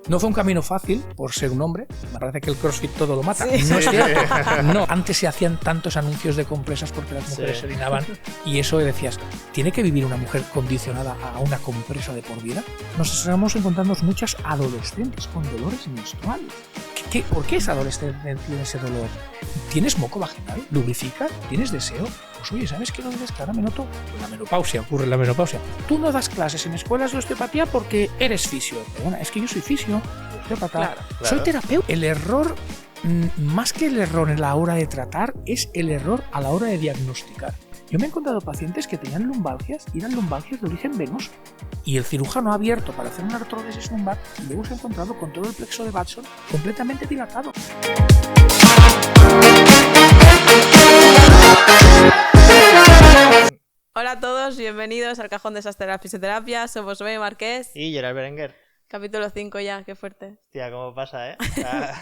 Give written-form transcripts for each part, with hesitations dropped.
No fue un camino fácil por ser un hombre. Me parece que el CrossFit todo lo mata. Sí. No es cierto. No. Antes se hacían tantos anuncios de compresas porque las mujeres se orinaban y eso decías, ¿tiene que vivir una mujer condicionada a una compresa de por vida? Nos estamos encontrando muchas adolescentes con dolores menstruales. ¿Por qué esa adolescente tiene ese dolor? ¿Tienes moco vaginal? ¿Lubrificas? ¿Tienes deseo? Pues oye, ¿sabes qué no debes? Que ahora me noto la menopausia, ocurre la menopausia. Tú no das clases en escuelas de osteopatía porque eres fisio. Bueno, es que yo soy fisio, osteópata, Claro. soy terapeuta. El error, más que el error en la hora de tratar, es el error a la hora de diagnosticar. Yo me he encontrado pacientes que tenían lumbalgias y eran lumbalgias de origen venoso. Y el cirujano ha abierto para hacer una artrodesis lumbar y luego se ha encontrado con todo el plexo de Batson completamente dilatado. Hola a todos, bienvenidos al Cajón Desastre de la Fisioterapia. Somos Bebe Marqués. Y Gerard Berenguer. Capítulo 5 ya, qué fuerte. Hostia, cómo pasa, ¿eh? O sea,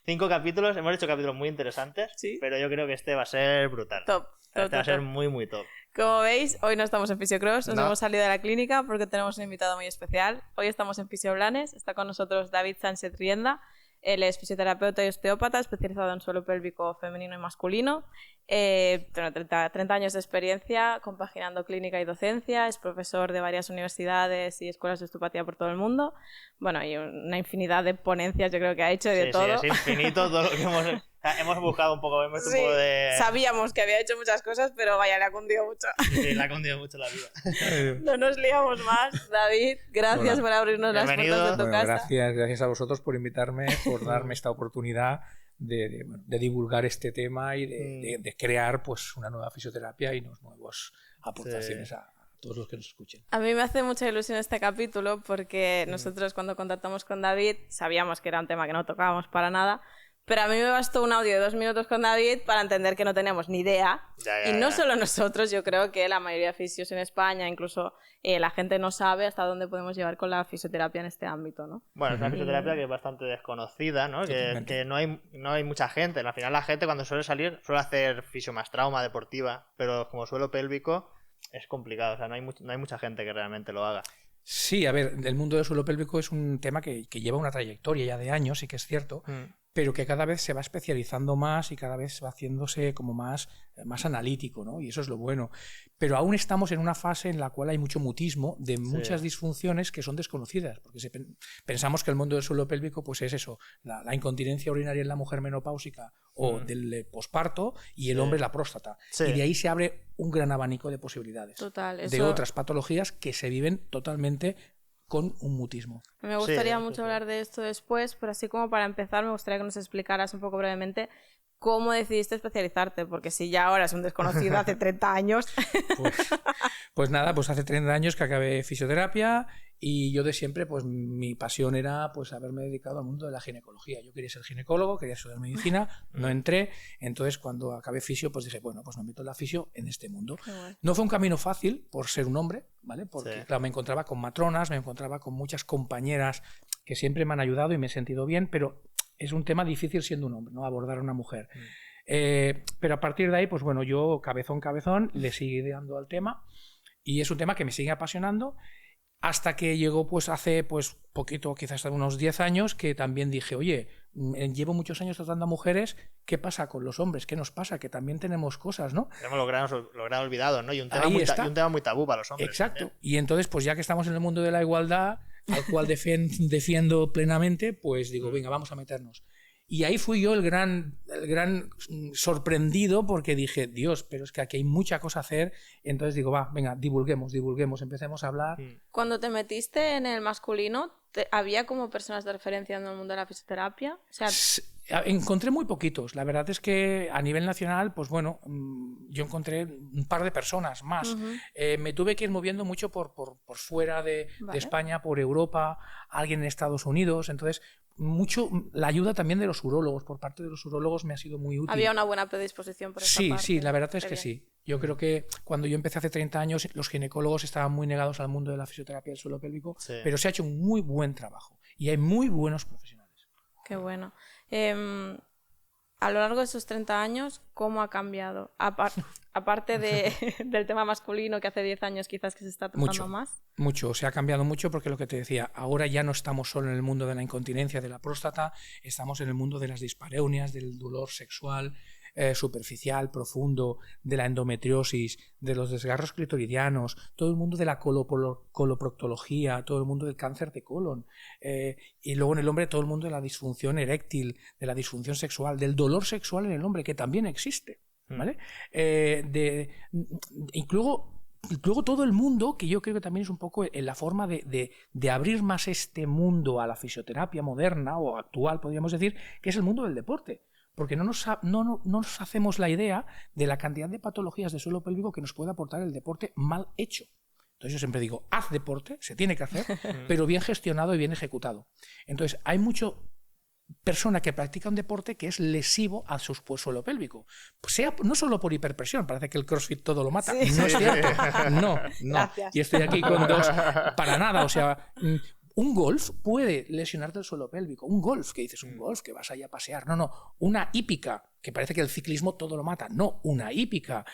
5 capítulos, hemos hecho capítulos muy interesantes, Sí. pero yo creo que este va a ser brutal. Top. Este va a ser muy, muy top. Como veis, hoy no estamos en Fisiocross, nos No. hemos salido de la clínica porque tenemos un invitado muy especial. Hoy estamos en Fisioblanes, está con nosotros David Sánchez Rienda. Él es fisioterapeuta y osteópata, especializado en suelo pélvico femenino y masculino. Tiene 30 años de experiencia compaginando clínica y docencia. Es profesor de varias universidades y escuelas de osteopatía por todo el mundo. Bueno, y una infinidad de ponencias yo creo que ha hecho de todo. Sí, es infinito todo lo que hemos buscado un poco, hemos hecho un poco de... Sabíamos que había hecho muchas cosas, pero vaya, le ha cundido mucho. Sí, le ha condido mucho la vida. No nos liamos más. David, gracias Hola. por abrirnos las Bienvenido. puertas de tu Bueno, casa. gracias a vosotros por invitarme, por darme esta oportunidad de divulgar este tema y de crear pues una nueva fisioterapia y unas nuevas aportaciones a todos los que nos escuchen. A mí me hace mucha ilusión este capítulo porque nosotros cuando contactamos con David sabíamos que era un tema que no tocábamos para nada, pero a mí me bastó un audio de 2 minutos con David para entender que no teníamos ni idea. Y no solo nosotros, yo creo que la mayoría de fisios en España, incluso la gente no sabe hasta dónde podemos llevar con la fisioterapia en este ámbito, ¿no? Bueno, es una fisioterapia que es bastante desconocida, ¿no? Que no hay mucha gente. Al final la gente cuando suele salir suele hacer fisio más trauma deportiva, pero como suelo pélvico es complicado. O sea, no hay mucha gente que realmente lo haga. Sí, a ver, el mundo del suelo pélvico es un tema que lleva una trayectoria ya de años, sí que es cierto, pero que cada vez se va especializando más y cada vez va haciéndose como más analítico, ¿no? Y eso es lo bueno. Pero aún estamos en una fase en la cual hay mucho mutismo de muchas disfunciones que son desconocidas, porque pensamos que el mundo del suelo pélvico pues es eso, la incontinencia urinaria en la mujer menopáusica o del posparto y el hombre la próstata. Sí. Y de ahí se abre un gran abanico de posibilidades. Total, De eso... otras patologías que se viven totalmente con un mutismo. Me gustaría mucho hablar de esto después, pero así como para empezar me gustaría que nos explicaras un poco brevemente cómo decidiste especializarte, porque si ya ahora es un desconocido hace 30 años... Pues nada, pues hace 30 años que acabé fisioterapia y yo de siempre, pues mi pasión era pues haberme dedicado al mundo de la ginecología. Yo quería ser ginecólogo, quería estudiar medicina, no entré, entonces cuando acabé fisio pues dije, bueno, pues me meto en la fisio en este mundo. No fue un camino fácil por ser un hombre, ¿vale? Porque claro, me encontraba con matronas, me encontraba con muchas compañeras que siempre me han ayudado y me he sentido bien, pero es un tema difícil siendo un hombre, ¿no? Abordar a una mujer. Pero a partir de ahí, pues bueno, yo cabezón le seguí dando al tema y es un tema que me sigue apasionando hasta que llegó pues hace pues poquito, quizás unos 10 años, que también dije, oye, llevo muchos años tratando a mujeres, ¿qué pasa con los hombres? ¿Qué nos pasa? Que también tenemos cosas, ¿no? Tenemos lo gran olvidado, ¿no? Y un tema muy tabú para los hombres. Exacto. También. Y entonces, pues ya que estamos en el mundo de la igualdad, al cual defiendo plenamente, pues digo, venga, vamos a meternos. Y ahí fui yo el gran sorprendido porque dije, Dios, pero es que aquí hay mucha cosa a hacer. Entonces digo, va, venga, divulguemos, empecemos a hablar. Cuando te metiste en el masculino, ¿había como personas de referencia en el mundo de la fisioterapia? O sea... Encontré muy poquitos. La verdad es que a nivel nacional, pues bueno, yo encontré un par de personas más. Me tuve que ir moviendo mucho por fuera de España, por Europa, alguien en Estados Unidos. Entonces, la ayuda también de los urólogos, por parte de los urólogos me ha sido muy útil. Había una buena predisposición por esa parte. Sí, la verdad es que sí. Yo creo que cuando yo empecé hace 30 años, los ginecólogos estaban muy negados al mundo de la fisioterapia del suelo pélvico, pero se ha hecho un muy buen trabajo y hay muy buenos profesionales. Qué bueno. a lo largo de esos 30 años, ¿cómo ha cambiado? Aparte del tema masculino, que hace 10 años quizás que se está tratando más. Mucho, se ha cambiado mucho porque lo que te decía, ahora ya no estamos solo en el mundo de la incontinencia, de la próstata, estamos en el mundo de las dispareunias, del dolor sexual superficial, profundo, de la endometriosis, de los desgarros clitoridianos, todo el mundo de la coloproctología, todo el mundo del cáncer de colon, y luego en el hombre todo el mundo de la disfunción eréctil, de la disfunción sexual, del dolor sexual en el hombre, que también existe, ¿vale? Incluso todo el mundo, que yo creo que también es un poco en la forma de abrir más este mundo a la fisioterapia moderna o actual, podríamos decir, que es el mundo del deporte. Porque no nos hacemos la idea de la cantidad de patologías de suelo pélvico que nos puede aportar el deporte mal hecho. Entonces yo siempre digo, haz deporte, se tiene que hacer, pero bien gestionado y bien ejecutado. Entonces hay mucha persona que practica un deporte que es lesivo a su suelo pélvico. No solo por hiperpresión, parece que el CrossFit todo lo mata. Sí. No es cierto. No. Gracias. Y estoy aquí con dos. Para nada, o sea... Un golf puede lesionarte el suelo pélvico. Un golf, que dices, un golf, que vas ahí a pasear. No. Una hípica, que parece que el ciclismo todo lo mata. No, una hípica.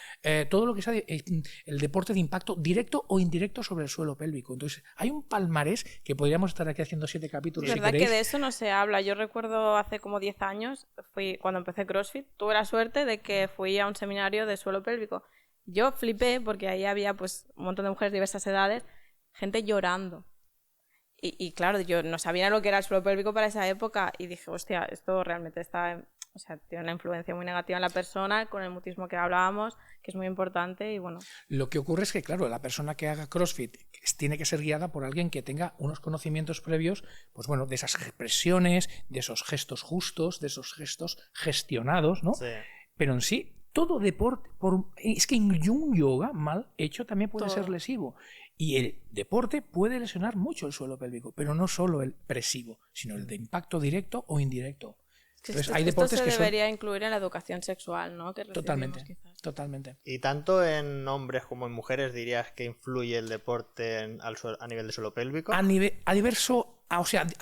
Todo lo que sea el deporte de impacto directo o indirecto sobre el suelo pélvico. Entonces, hay un palmarés que podríamos estar aquí haciendo 7 capítulos. Es verdad que de eso no se habla. Yo recuerdo hace como 10 años, cuando empecé CrossFit, tuve la suerte de que fui a un seminario de suelo pélvico. Yo flipé porque ahí había pues un montón de mujeres de diversas edades, gente llorando. Y claro, yo no sabía lo que era el suelo pélvico para esa época y dije, hostia, esto realmente tiene una influencia muy negativa en la persona, con el mutismo que hablábamos, que es muy importante y bueno. Lo que ocurre es que, claro, la persona que haga CrossFit tiene que ser guiada por alguien que tenga unos conocimientos previos, pues bueno, de esas expresiones, de esos gestos justos, de esos gestos gestionados, ¿no? Sí. Pero en sí, todo deporte, es que un yoga mal hecho también puede ser lesivo. Y el deporte puede lesionar mucho el suelo pélvico, pero no solo el presivo, sino el de impacto directo o indirecto. Entonces, hay deportes esto se debería incluir en la educación sexual, ¿no? Que totalmente. ¿Y tanto en hombres como en mujeres dirías que influye el deporte a nivel de suelo pélvico? A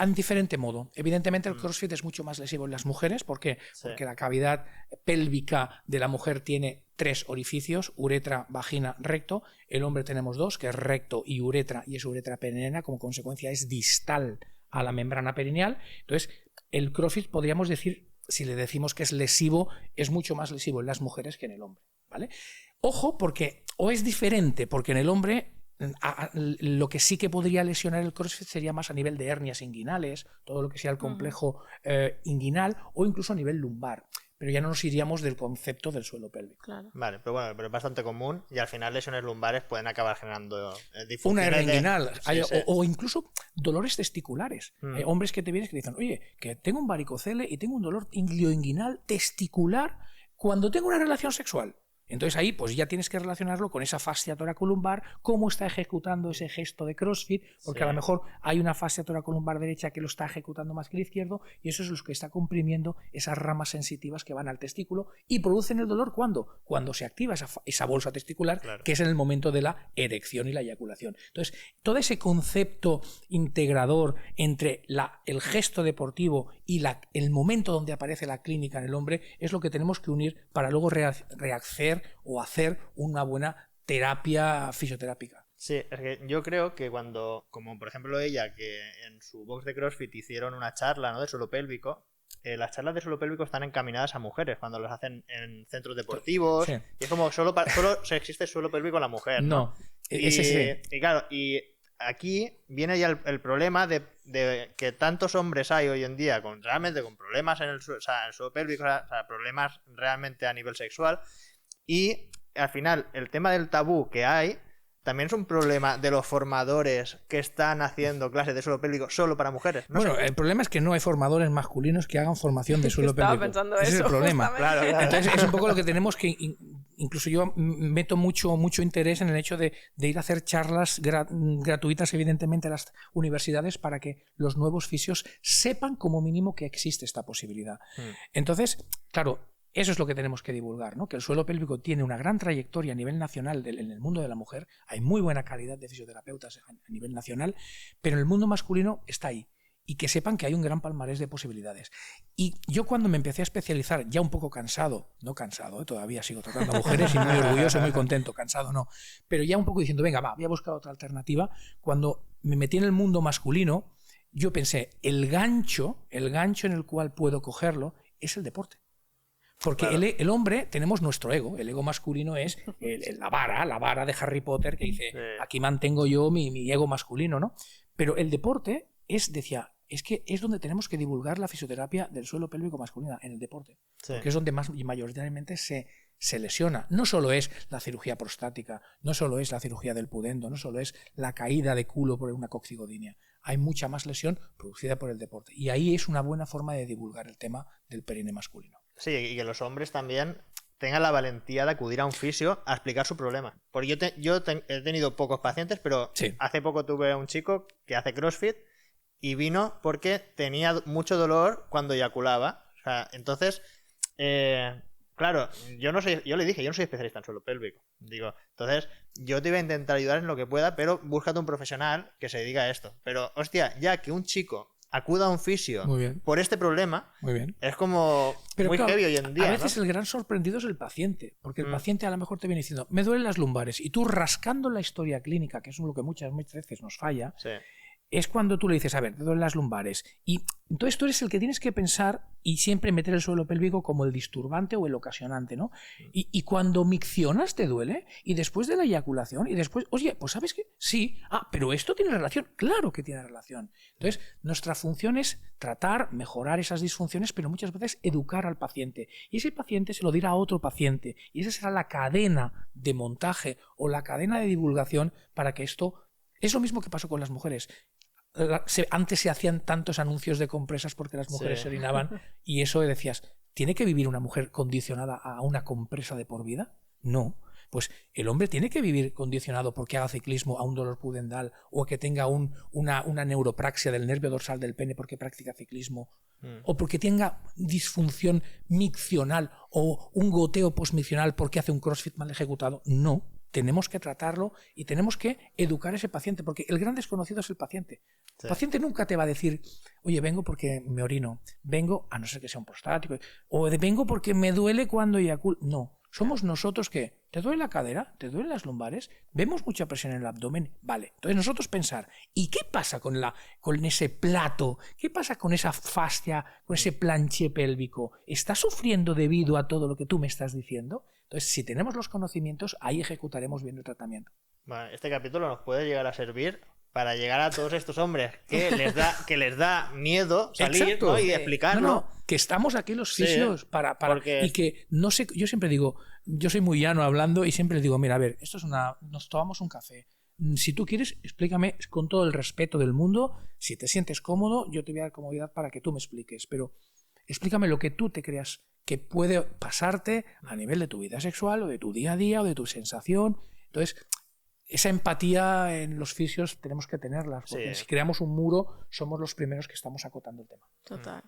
diferente modo. Evidentemente el CrossFit es mucho más lesivo en las mujeres. ¿Por qué? Sí. Porque la cavidad pélvica de la mujer tiene 3 orificios, uretra, vagina, recto. El hombre tenemos 2, que es recto y uretra, y es uretra perineal, como consecuencia es distal a la membrana perineal. Entonces, el CrossFit podríamos decir, si le decimos que es lesivo, es mucho más lesivo en las mujeres que en el hombre, ¿vale? Ojo, o es diferente, porque en el hombre lo que sí que podría lesionar el CrossFit sería más a nivel de hernias inguinales, todo lo que sea el complejo inguinal, o incluso a nivel lumbar. Pero ya no nos iríamos del concepto del suelo pélvico. Claro. Vale, pero es bastante común y al final lesiones lumbares pueden acabar generando disfunciones. Una hernia inguinal, Sí. O incluso dolores testiculares. Hay hombres que te vienen que dicen, oye, que tengo un varicocele y tengo un dolor glioinguinal testicular cuando tengo una relación sexual. Entonces ahí pues ya tienes que relacionarlo con esa fascia toracolumbar, cómo está ejecutando ese gesto de CrossFit, porque a lo mejor hay una fascia toracolumbar derecha que lo está ejecutando más que el izquierdo, y eso es lo que está comprimiendo esas ramas sensitivas que van al testículo y producen el dolor. ¿Cuándo? Cuando se activa esa bolsa testicular, claro, que es en el momento de la erección y la eyaculación. Entonces, todo ese concepto integrador entre el gesto deportivo y el momento donde aparece la clínica en el hombre es lo que tenemos que unir para luego rehacer o hacer una buena terapia fisioterápica. Sí, es que yo creo que como por ejemplo ella, que en su box de CrossFit hicieron una charla, ¿no?, de suelo pélvico, las charlas de suelo pélvico están encaminadas a mujeres cuando las hacen en centros deportivos. Sí. Y es como solo existe suelo pélvico en la mujer, ¿no? Y claro, y aquí viene ya el problema de que tantos hombres hay hoy en día realmente con problemas en el suelo pélvico, o sea, problemas realmente a nivel sexual. Y al final el tema del tabú que hay también es un problema de los formadores que están haciendo clases de suelo pélvico solo para mujeres. Bueno, el problema es que no hay formadores masculinos que hagan formación de suelo pélvico. Estaba pensando Ese eso, es el problema. Claro. Entonces es un poco lo que tenemos que... Incluso yo meto mucho interés en el hecho de ir a hacer charlas gratuitas, evidentemente, a las universidades para que los nuevos fisios sepan como mínimo que existe esta posibilidad. Entonces, claro, eso es lo que tenemos que divulgar, ¿no? Que el suelo pélvico tiene una gran trayectoria a nivel nacional en el mundo de la mujer. Hay muy buena calidad de fisioterapeutas a nivel nacional, pero en el mundo masculino está ahí. y que sepan que hay un gran palmarés de posibilidades. Y yo cuando me empecé a especializar, ya un poco cansado, no cansado, todavía sigo tratando a mujeres y muy orgulloso, muy contento, cansado no, pero ya un poco diciendo, venga, va, voy a buscar otra alternativa. Cuando me metí en el mundo masculino, yo pensé, el gancho en el cual puedo cogerlo es el deporte. Porque claro, el hombre, tenemos nuestro ego, el ego masculino es la vara de Harry Potter que dice, sí, aquí mantengo yo mi ego masculino, ¿no? Pero el deporte decía, es que es donde tenemos que divulgar la fisioterapia del suelo pélvico masculina, en el deporte. Sí. Porque es donde mayoritariamente se lesiona. No solo es la cirugía prostática, no solo es la cirugía del pudendo, no solo es la caída de culo por una coccigodynia. Hay mucha más lesión producida por el deporte. Y ahí es una buena forma de divulgar el tema del perine masculino. Sí, y que los hombres también tengan la valentía de acudir a un fisio a explicar su problema. Porque he tenido pocos pacientes, pero sí, hace poco tuve un chico que hace CrossFit y vino porque tenía mucho dolor cuando eyaculaba. O sea, entonces, claro, yo le dije, yo no soy especialista en suelo pélvico. Digo, entonces, yo te voy a intentar ayudar en lo que pueda, pero búscate un profesional que se dedica a esto. Pero, hostia, ya que un chico acuda a un fisio por este problema, es como muy claro, heavy hoy en día. A veces, ¿no?, el gran sorprendido es el paciente, porque el paciente a lo mejor te viene diciendo, me duelen las lumbares, y tú rascando la historia clínica, que es lo que muchas veces nos falla, sí, es cuando tú le dices, a ver, te duelen las lumbares. Y entonces tú eres el que tienes que pensar y siempre meter el suelo pélvico como el disturbante o el ocasionante, ¿no? Y cuando miccionas te duele, y después de la eyaculación, y después, oye, pues ¿sabes qué? Sí, pero esto tiene relación. Claro que tiene relación. Entonces, nuestra función es tratar, mejorar esas disfunciones, pero muchas veces educar al paciente. Y ese paciente se lo dirá a otro paciente. Y esa será la cadena de montaje o la cadena de divulgación para que esto... Es lo mismo que pasó con las mujeres. Antes se hacían tantos anuncios de compresas porque las mujeres se orinaban, y eso decías, ¿tiene que vivir una mujer condicionada a una compresa de por vida? No. Pues el hombre tiene que vivir condicionado porque haga ciclismo a un dolor pudendal, o que tenga una neuropraxia del nervio dorsal del pene porque practica ciclismo, o porque tenga disfunción miccional o un goteo posmiccional porque hace un crossfit mal ejecutado. No. Tenemos que tratarlo y tenemos que educar a ese paciente, porque el gran desconocido es el paciente. Sí. El paciente nunca te va a decir, oye, vengo porque me orino, vengo, a no ser que sea un prostático, o vengo porque me duele cuando eyaculo. No, somos nosotros que, ¿te duele la cadera? ¿Te duelen las lumbares? ¿Vemos mucha presión en el abdomen? Vale, entonces nosotros pensar, ¿y qué pasa con ese plato? ¿Qué pasa con esa fascia, con ese planché pélvico? ¿Está sufriendo debido a todo lo que tú me estás diciendo? Entonces, si tenemos los conocimientos, ahí ejecutaremos bien el tratamiento. Bueno, este capítulo nos puede llegar a servir para llegar a todos estos hombres que les da miedo salir, ¿no?, y explicarlo. No, que estamos aquí los fisios, sí, porque... y que no sé, yo siempre digo, yo soy muy llano hablando y siempre les digo, mira, a ver, nos tomamos un café. Si tú quieres, explícame con todo el respeto del mundo. Si te sientes cómodo, yo te voy a dar comodidad para que tú me expliques, pero explícame lo que tú te creas que puede pasarte a nivel de tu vida sexual o de tu día a día o de tu sensación. Entonces, esa empatía en los fisios tenemos que tenerla, porque si creamos un muro, somos los primeros que estamos acotando el tema. Total.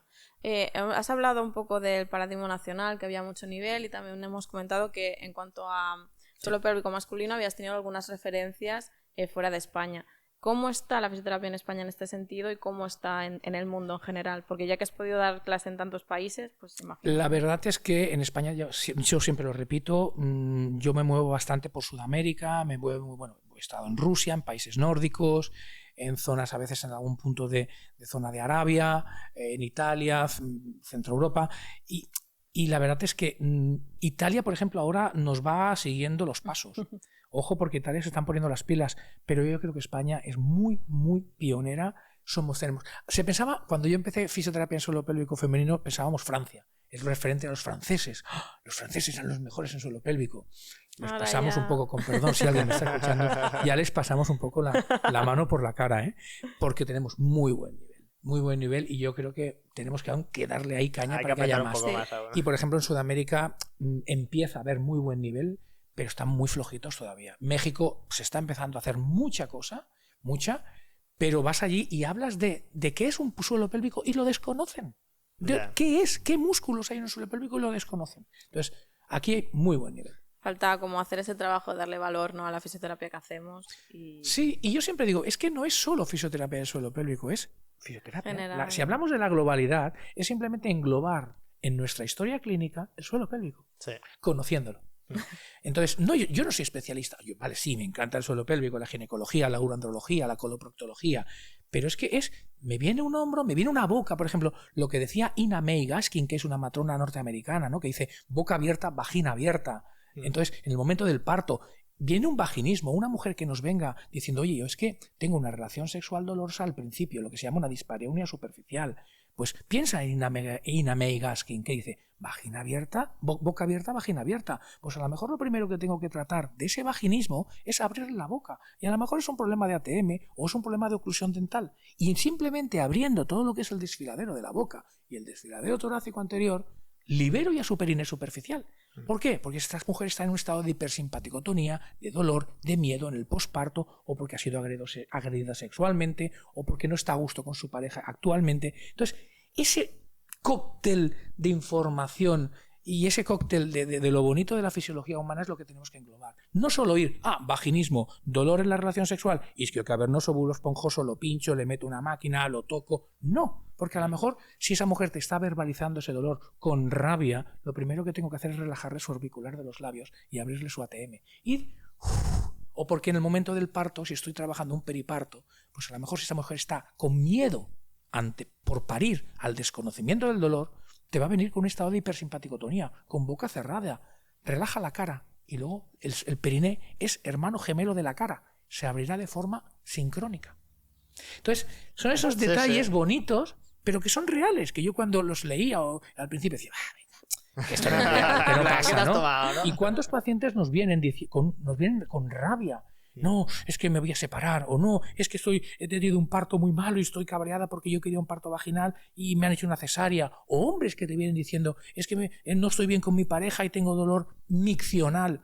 Has hablado un poco del paradigma nacional, que había mucho nivel, y también hemos comentado que en cuanto a suelo pélvico masculino habías tenido algunas referencias fuera de España. ¿Cómo está la fisioterapia en España en este sentido y cómo está en el mundo en general? Porque ya que has podido dar clase en tantos países, pues imagino. La verdad es que en España, yo siempre lo repito, yo me muevo bastante por Sudamérica, he estado en Rusia, en países nórdicos, en zonas a veces en algún punto de zona de Arabia, en Italia, Centro Europa, y la verdad es que Italia, por ejemplo, ahora nos va siguiendo los pasos. Ojo, porque Italia se están poniendo las pilas, pero yo creo que España es muy, muy pionera. Se pensaba, cuando yo empecé fisioterapia en suelo pélvico femenino, pensábamos Francia, es referente a los franceses. ¡Oh! Los franceses eran los mejores en suelo pélvico. Les pasamos un poco, con perdón si alguien me está escuchando, ya les pasamos un poco la mano por la cara, porque tenemos muy buen nivel, y yo creo que tenemos que darle ahí caña para que haya más. Y por ejemplo en Sudamérica empieza a haber muy buen nivel, pero están muy flojitos todavía. México se está empezando a hacer mucha, pero vas allí y hablas de qué es un suelo pélvico y lo desconocen. ¿Qué es? ¿Qué músculos hay en un suelo pélvico y lo desconocen? Entonces, aquí hay muy buen nivel. Falta como hacer ese trabajo de darle valor, ¿no?, a la fisioterapia que hacemos. Sí, y yo siempre digo, es que no es solo fisioterapia del suelo pélvico, es fisioterapia. Si hablamos de la globalidad, es simplemente englobar en nuestra historia clínica el suelo pélvico, conociéndolo. Entonces, yo no soy especialista. Vale, sí, me encanta el suelo pélvico, la ginecología, la urandrología, la coloproctología, pero es que me viene un hombro, me viene una boca, por ejemplo, lo que decía Ina May Gaskin, que es una matrona norteamericana, ¿no? Que dice boca abierta, vagina abierta. Entonces, en el momento del parto, viene un vaginismo, una mujer que nos venga diciendo, oye, yo es que tengo una relación sexual dolorosa al principio, lo que se llama una dispareunia superficial. Pues piensa en Ina May Gaskin, que dice, vagina abierta, boca abierta, vagina abierta. Pues a lo mejor lo primero que tengo que tratar de ese vaginismo es abrirle la boca. Y a lo mejor es un problema de ATM o es un problema de oclusión dental. Y simplemente abriendo todo lo que es el desfiladero de la boca y el desfiladero torácico anterior, libero ya su perine superficial. ¿Por qué? Porque estas mujeres están en un estado de hipersimpaticotonía, de dolor, de miedo en el posparto, o porque ha sido agredida sexualmente, o porque no está a gusto con su pareja actualmente. Entonces, ese cóctel de información y ese cóctel de lo bonito de la fisiología humana es lo que tenemos que englobar. No solo ir, vaginismo, dolor en la relación sexual, isquio cavernoso, bulo esponjoso, lo pincho, le meto una máquina, lo toco. No, porque a lo mejor si esa mujer te está verbalizando ese dolor con rabia, lo primero que tengo que hacer es relajarle su orbicular de los labios y abrirle su ATM. O porque en el momento del parto, si estoy trabajando un periparto, pues a lo mejor si esa mujer está con miedo por parir al desconocimiento del dolor, te va a venir con un estado de hipersimpaticotonía, con boca cerrada. Relaja la cara y luego el periné es hermano gemelo de la cara. Se abrirá de forma sincrónica. Entonces, son esos detalles bonitos, pero que son reales, que yo cuando los leía al principio decía, venga, que esto no es real, que no pasa, ¿no? Tomado, ¿no? ¿Y cuántos pacientes nos vienen con rabia? No, es que me voy a separar, o no, es que he tenido un parto muy malo y estoy cabreada porque yo quería un parto vaginal y me han hecho una cesárea. O hombres que te vienen diciendo, es que no estoy bien con mi pareja y tengo dolor miccional.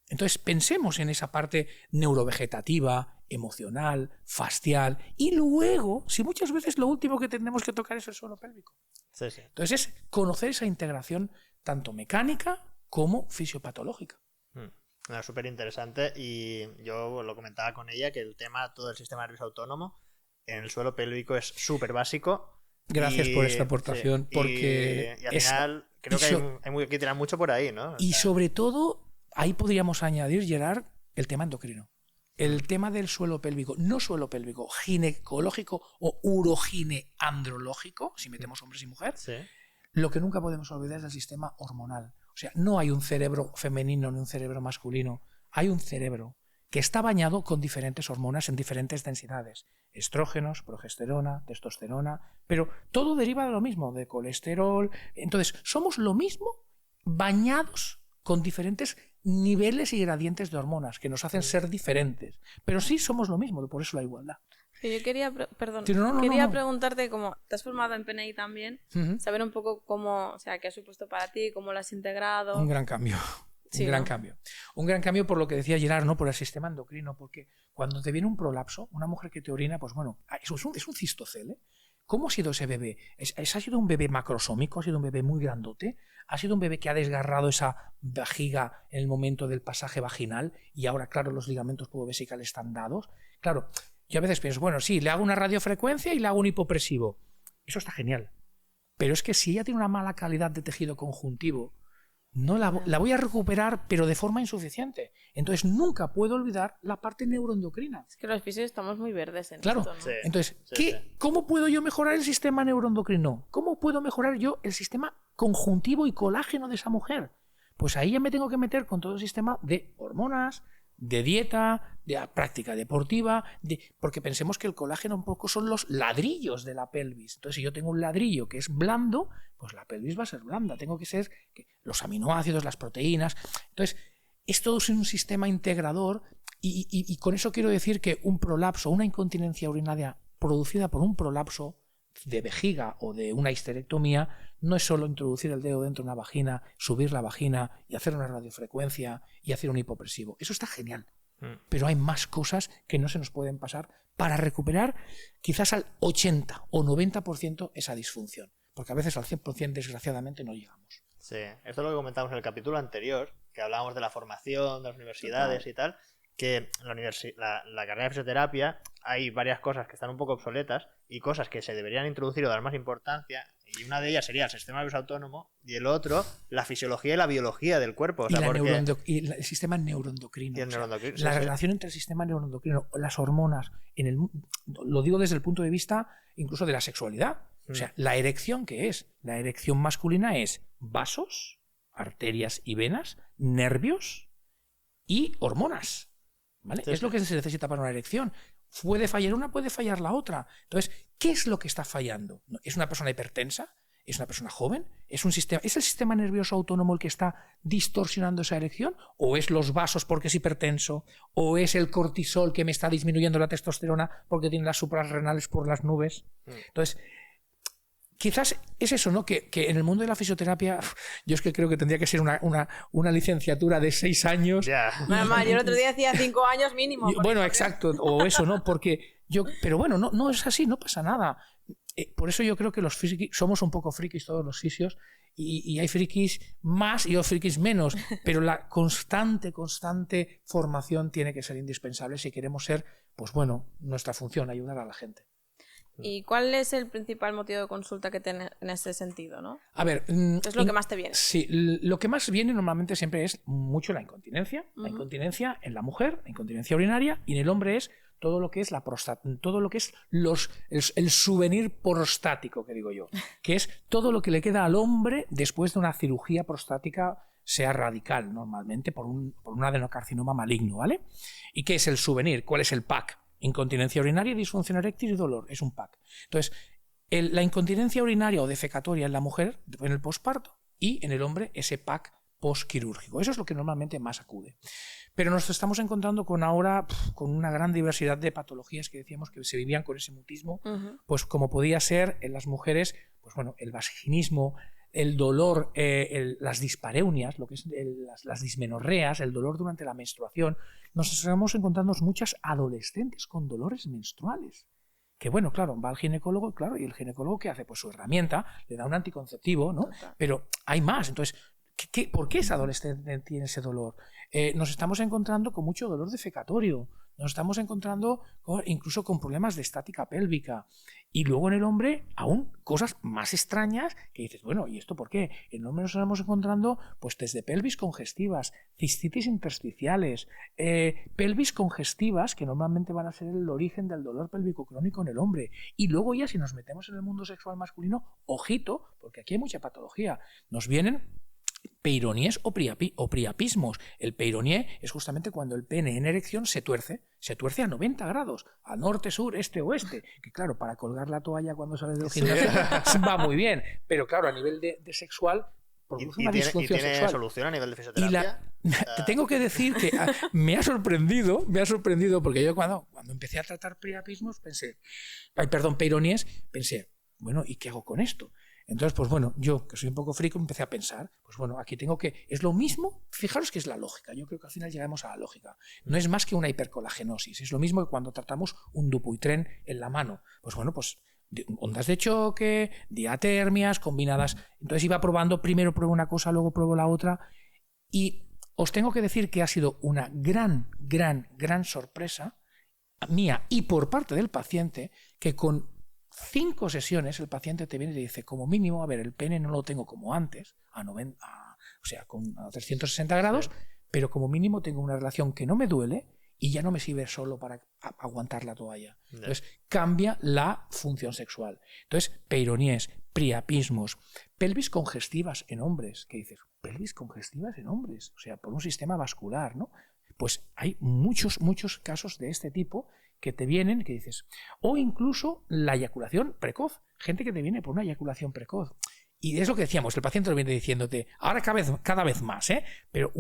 Entonces pensemos en esa parte neurovegetativa, emocional, facial, y luego, si muchas veces lo último que tenemos que tocar es el suelo pélvico. Sí. Entonces es conocer esa integración tanto mecánica como fisiopatológica. Súper interesante, y yo lo comentaba con ella que el tema, todo el sistema nervioso autónomo en el suelo pélvico es súper básico. Gracias por esta aportación, porque y al final creo que hay que tirar mucho por ahí, ¿no? Y sobre todo, ahí podríamos añadir, Gerard, el tema endocrino. El tema del suelo pélvico, no suelo pélvico, ginecológico o urogineandrológico, si metemos hombres y mujeres, lo que nunca podemos olvidar es el sistema hormonal. O sea, no hay un cerebro femenino ni un cerebro masculino. Hay un cerebro que está bañado con diferentes hormonas en diferentes densidades. Estrógenos, progesterona, testosterona, pero todo deriva de lo mismo, de colesterol. Entonces, somos lo mismo bañados con diferentes niveles y gradientes de hormonas que nos hacen ser diferentes. Pero sí somos lo mismo, por eso la igualdad. Yo quería, preguntarte, cómo te has formado en PNI también, saber un poco cómo, o sea, qué ha supuesto para ti, cómo lo has integrado. Un gran cambio. Un gran cambio. Un gran cambio por lo que decía Gerard, ¿no? Por el sistema endocrino, porque cuando te viene un prolapso, una mujer que te orina, pues bueno, es un cistocele, ¿eh? ¿Cómo ha sido ese bebé? ¿Ha sido un bebé macrosómico? ¿Ha sido un bebé muy grandote? ¿Ha sido un bebé que ha desgarrado esa vejiga en el momento del pasaje vaginal y ahora, claro, los ligamentos pubovesicales están dados? Claro, yo a veces pienso, bueno, sí, le hago una radiofrecuencia y le hago un hipopresivo. Eso está genial. Pero es que si ella tiene una mala calidad de tejido conjuntivo, no la voy a recuperar, pero de forma insuficiente. Entonces nunca puedo olvidar la parte neuroendocrina. Es que los fisios estamos muy verdes en claro. esto, ¿no? Sí, entonces, ¿cómo puedo yo mejorar el sistema neuroendocrino? ¿Cómo puedo mejorar yo el sistema conjuntivo y colágeno de esa mujer? Pues ahí ya me tengo que meter con todo el sistema de hormonas, de dieta, de práctica deportiva, porque pensemos que el colágeno un poco son los ladrillos de la pelvis. Entonces, si yo tengo un ladrillo que es blando, pues la pelvis va a ser blanda. Tengo que ser los aminoácidos, las proteínas. Entonces, esto es un sistema integrador y con eso quiero decir que un prolapso, una incontinencia urinaria producida por un prolapso de vejiga o de una histerectomía, no es solo introducir el dedo dentro de una vagina, subir la vagina y hacer una radiofrecuencia y hacer un hipopresivo. Eso está genial. Pero hay más cosas que no se nos pueden pasar para recuperar quizás al 80 o 90% esa disfunción. Porque a veces al 100% desgraciadamente no llegamos. Sí, esto es lo que comentamos en el capítulo anterior, que hablábamos de la formación, de las universidades y tal, que en la carrera de fisioterapia hay varias cosas que están un poco obsoletas, y cosas que se deberían introducir o dar más importancia, y una de ellas sería el sistema nervioso autónomo y el otro la fisiología y la biología del cuerpo. O sea, y el sistema neuroendocrino. La relación entre el sistema neuroendocrino, las hormonas, lo digo desde el punto de vista incluso de la sexualidad. O sea, la erección, ¿qué es? La erección masculina es vasos, arterias y venas, nervios y hormonas. ¿Vale? Es lo que se necesita para una erección. Puede fallar una, puede fallar la otra. Entonces, ¿qué es lo que está fallando? ¿Es una persona hipertensa? ¿Es una persona joven? ¿Es el sistema nervioso autónomo el que está distorsionando esa erección? ¿O es los vasos porque es hipertenso? ¿O es el cortisol que me está disminuyendo la testosterona porque tiene las suprarrenales por las nubes? Entonces, quizás es eso, ¿no? Que en el mundo de la fisioterapia, yo es que creo que tendría que ser una licenciatura de 6 años. Mamá, yo el otro día hacía 5 años mínimo. Bueno, exacto, o eso, ¿no? Pero bueno, no es así, no pasa nada. Por eso yo creo que los frikis, somos un poco frikis todos los fisios, y hay frikis más y hay frikis menos, pero la constante formación tiene que ser indispensable si queremos ser, pues bueno, nuestra función, ayudar a la gente. ¿Y cuál es el principal motivo de consulta que tienes en ese sentido, no? A ver, ¿qué es lo que más te viene? Sí, lo que más viene normalmente siempre es mucho la incontinencia. La incontinencia en la mujer, la incontinencia urinaria, y en el hombre es todo lo que es la próstata, todo lo que es el souvenir prostático, que digo yo, que es todo lo que le queda al hombre después de una cirugía prostática, sea radical normalmente, por un adenocarcinoma maligno, ¿vale? ¿Y qué es el souvenir? ¿Cuál es el pack? Incontinencia urinaria, disfunción eréctil y dolor. Es un pack. Entonces, la incontinencia urinaria o defecatoria en la mujer, en el posparto, y en el hombre ese pack postquirúrgico. Eso es lo que normalmente más acude. Pero nos estamos encontrando con una gran diversidad de patologías que decíamos que se vivían con ese mutismo, pues como podía ser en las mujeres, pues bueno, el vaginismo, el dolor, las dispareunias, lo que es las dismenorreas, el dolor durante la menstruación. Nos estamos encontrando muchas adolescentes con dolores menstruales. Que bueno, claro, va al ginecólogo, claro, y el ginecólogo ¿qué hace? Pues su herramienta, le da un anticonceptivo, ¿no? Pero hay más. Entonces, ¿por qué esa adolescente tiene ese dolor? Nos estamos encontrando con mucho dolor defecatorio. Nos estamos encontrando incluso con problemas de estática pélvica. Y luego en el hombre aún cosas más extrañas que dices, bueno, ¿y esto por qué? En el hombre nos estamos encontrando pues desde pelvis congestivas, cistitis intersticiales, pelvis congestivas que normalmente van a ser el origen del dolor pélvico crónico en el hombre. Y luego ya si nos metemos en el mundo sexual masculino, ojito, porque aquí hay mucha patología. Nos vienen peironiés o priapismos. El peironié es justamente cuando el pene en erección se tuerce a 90 grados, a norte, sur, este, oeste. Que claro, para colgar la toalla cuando sales del gimnasio va muy bien, pero claro, a nivel de sexual, produce una disfunción sexual. ¿Y tiene solución a nivel de fisioterapia? Te tengo que decir que me ha sorprendido, porque yo cuando empecé a tratar priapismos peironiés, pensé, bueno, ¿y qué hago con esto? Entonces, pues bueno, yo que soy un poco frico empecé a pensar, pues bueno, aquí tengo que... Es lo mismo, fijaros que es la lógica, yo creo que al final llegamos a la lógica. No es más que una hipercolagenosis, es lo mismo que cuando tratamos un Dupuytren en la mano. Pues bueno, pues ondas de choque, diatermias combinadas. Entonces iba probando, primero pruebo una cosa, luego pruebo la otra, y os tengo que decir que ha sido una gran sorpresa mía y por parte del paciente, que con 5 sesiones el paciente te viene y te dice, como mínimo, a ver, el pene no lo tengo como antes, a 360 grados, pero como mínimo tengo una relación que no me duele y ya no me sirve solo para aguantar la toalla. Entonces cambia la función sexual. Entonces, peironiés, priapismos, pelvis congestivas en hombres, que dices, pelvis congestivas en hombres, o sea, por un sistema vascular, ¿no? Pues hay muchos casos de este tipo que te vienen, que dices, o incluso la eyaculación precoz, gente que te viene por una eyaculación precoz. Y es lo que decíamos, el paciente lo viene diciéndote, ahora cada vez más, pero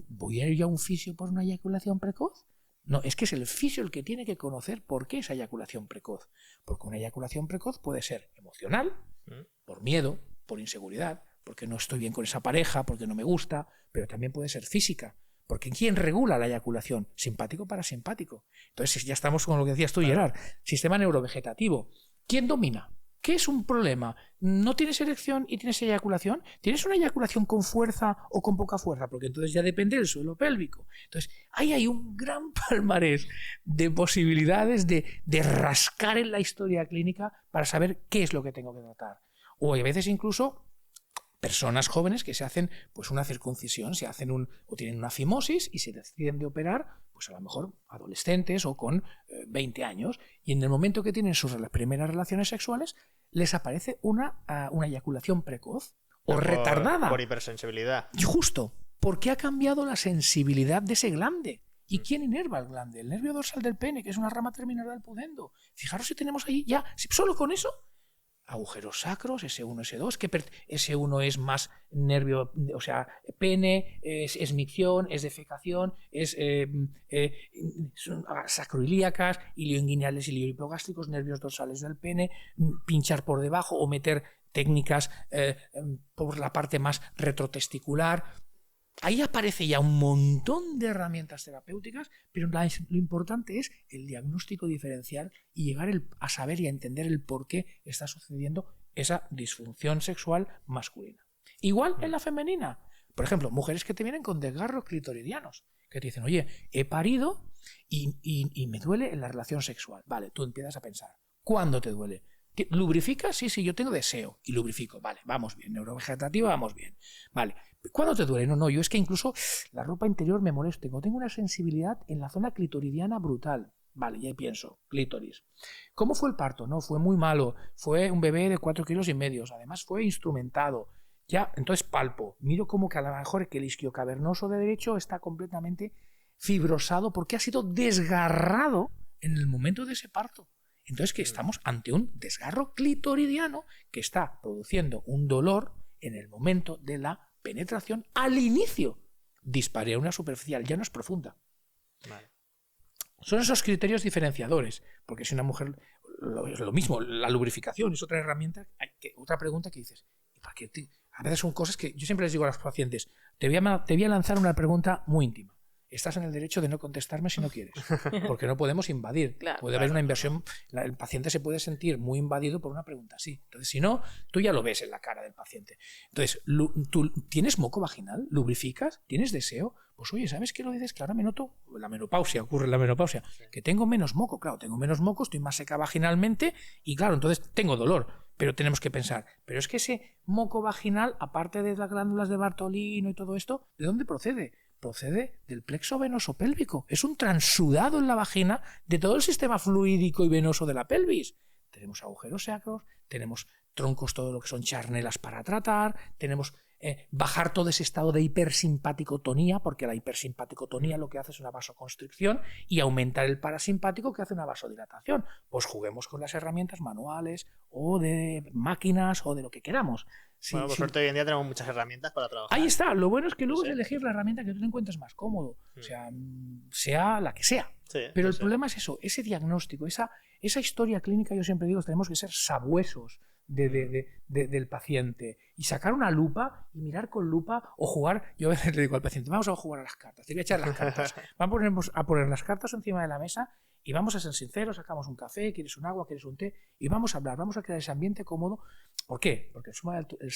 ¿voy a ir yo a un fisio por una eyaculación precoz? No, es que es el fisio el que tiene que conocer por qué esa eyaculación precoz. Porque una eyaculación precoz puede ser emocional, por miedo, por inseguridad, porque no estoy bien con esa pareja, porque no me gusta, pero también puede ser física. Porque ¿quién regula la eyaculación? Simpático parasimpático. Entonces ya estamos con lo que decías tú, Gerard. Sistema neurovegetativo. ¿Quién domina? ¿Qué es un problema? ¿No tienes erección y tienes eyaculación? ¿Tienes una eyaculación con fuerza o con poca fuerza? Porque entonces ya depende del suelo pélvico. Entonces, ahí hay un gran palmarés de posibilidades de rascar en la historia clínica para saber qué es lo que tengo que tratar. O a veces incluso personas jóvenes que se hacen pues una circuncisión, se hacen o tienen una fimosis y se deciden de operar, pues a lo mejor adolescentes o con 20 años, y en el momento que tienen sus primeras relaciones sexuales les aparece una eyaculación precoz o retardada. Por hipersensibilidad. Y justo, porque ha cambiado la sensibilidad de ese glande. ¿Y quién inerva el glande? El nervio dorsal del pene, que es una rama terminal del pudendo. Fijaros si tenemos ahí ya, solo con eso, agujeros sacros, S1, S2, que S1 es más nervio, o sea, pene, es micción, es defecación, son sacroilíacas, ilioinguinales, iliohipogástricos, nervios dorsales del pene, pinchar por debajo o meter técnicas por la parte más retrotesticular. Ahí aparece ya un montón de herramientas terapéuticas, pero lo importante es el diagnóstico diferencial y llegar a saber y a entender el por qué está sucediendo esa disfunción sexual masculina. Igual en la femenina. Por ejemplo, mujeres que te vienen con desgarros clitoridianos, que te dicen, oye, he parido y me duele en la relación sexual. Vale, tú empiezas a pensar, ¿cuándo te duele? ¿Lubrificas? Sí, yo tengo deseo y lubrifico. Vale, vamos bien. Neurovegetativa, vamos bien. Vale. ¿Cuándo te duele? No, yo es que incluso la ropa interior me molesta. Tengo una sensibilidad en la zona clitoridiana brutal. Vale, ya pienso, clítoris. ¿Cómo fue el parto? No, fue muy malo. Fue un bebé de 4,5 kilos. Además fue instrumentado. Ya, entonces palpo. Miro como que a lo mejor que el isquio cavernoso de derecho está completamente fibrosado porque ha sido desgarrado en el momento de ese parto. Entonces que estamos ante un desgarro clitoridiano que está produciendo un dolor en el momento de la penetración al inicio. Disparé a una superficial, ya no es profunda. Vale. Son esos criterios diferenciadores, porque si una mujer, lo mismo, la lubrificación es otra herramienta, otra pregunta que dices, ¿para qué a veces son cosas que yo siempre les digo a los pacientes, te voy a lanzar una pregunta muy íntima. Estás en el derecho de no contestarme si no quieres, porque no podemos invadir. Claro, puede haber una inversión, el paciente se puede sentir muy invadido por una pregunta así. Entonces, si no, tú ya lo ves en la cara del paciente. Entonces, ¿tú tienes moco vaginal? ¿Lubrificas? ¿Tienes deseo? Pues oye, ¿sabes qué lo dices? Que ahora me noto la menopausia, ocurre la menopausia, que tengo menos moco, claro, tengo menos moco, estoy más seca vaginalmente y claro, entonces tengo dolor. Pero tenemos que pensar, pero es que ese moco vaginal, aparte de las glándulas de Bartolino y todo esto, ¿de dónde procede? Procede del plexo venoso pélvico. Es un transudado en la vagina de todo el sistema fluídico y venoso de la pelvis. Tenemos agujeros sacros, tenemos troncos, todo lo que son charnelas para tratar, tenemos bajar todo ese estado de hipersimpaticotonía, porque la hipersimpaticotonía lo que hace es una vasoconstricción, y aumentar el parasimpático que hace una vasodilatación. Pues juguemos con las herramientas manuales o de máquinas o de lo que queramos. Sí, bueno, por suerte hoy en día tenemos muchas herramientas para trabajar. Ahí está, lo bueno es que luego es elegir la herramienta que tú te encuentres más cómodo, o sea la que sea. Sí, pero el problema es eso, ese diagnóstico, esa historia clínica, yo siempre digo, tenemos que ser sabuesos del paciente y sacar una lupa y mirar con lupa o jugar. Yo a veces le digo al paciente, vamos a jugar a las cartas, te voy a echar las cartas. Vamos a poner las cartas encima de la mesa y vamos a ser sinceros, sacamos un café, quieres un agua, quieres un té, y vamos a hablar, vamos a crear ese ambiente cómodo. ¿Por qué? Porque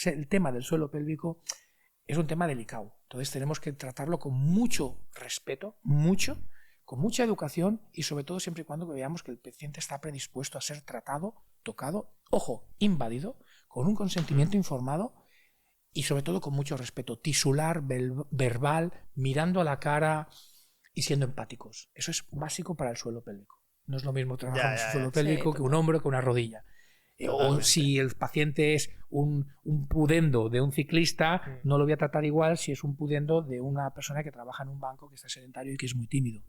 el tema del suelo pélvico es un tema delicado. Entonces tenemos que tratarlo con mucho respeto, con mucha educación y sobre todo siempre y cuando veamos que el paciente está predispuesto a ser tratado, tocado, ojo, invadido, con un consentimiento informado y sobre todo con mucho respeto, tisular, verbal, mirando a la cara y siendo empáticos. Eso es básico para el suelo pélvico. No es lo mismo trabajar en el suelo pélvico que un hombro, que una rodilla. O si el paciente es un pudendo de un ciclista, no lo voy a tratar igual si es un pudendo de una persona que trabaja en un banco, que está sedentario y que es muy tímido.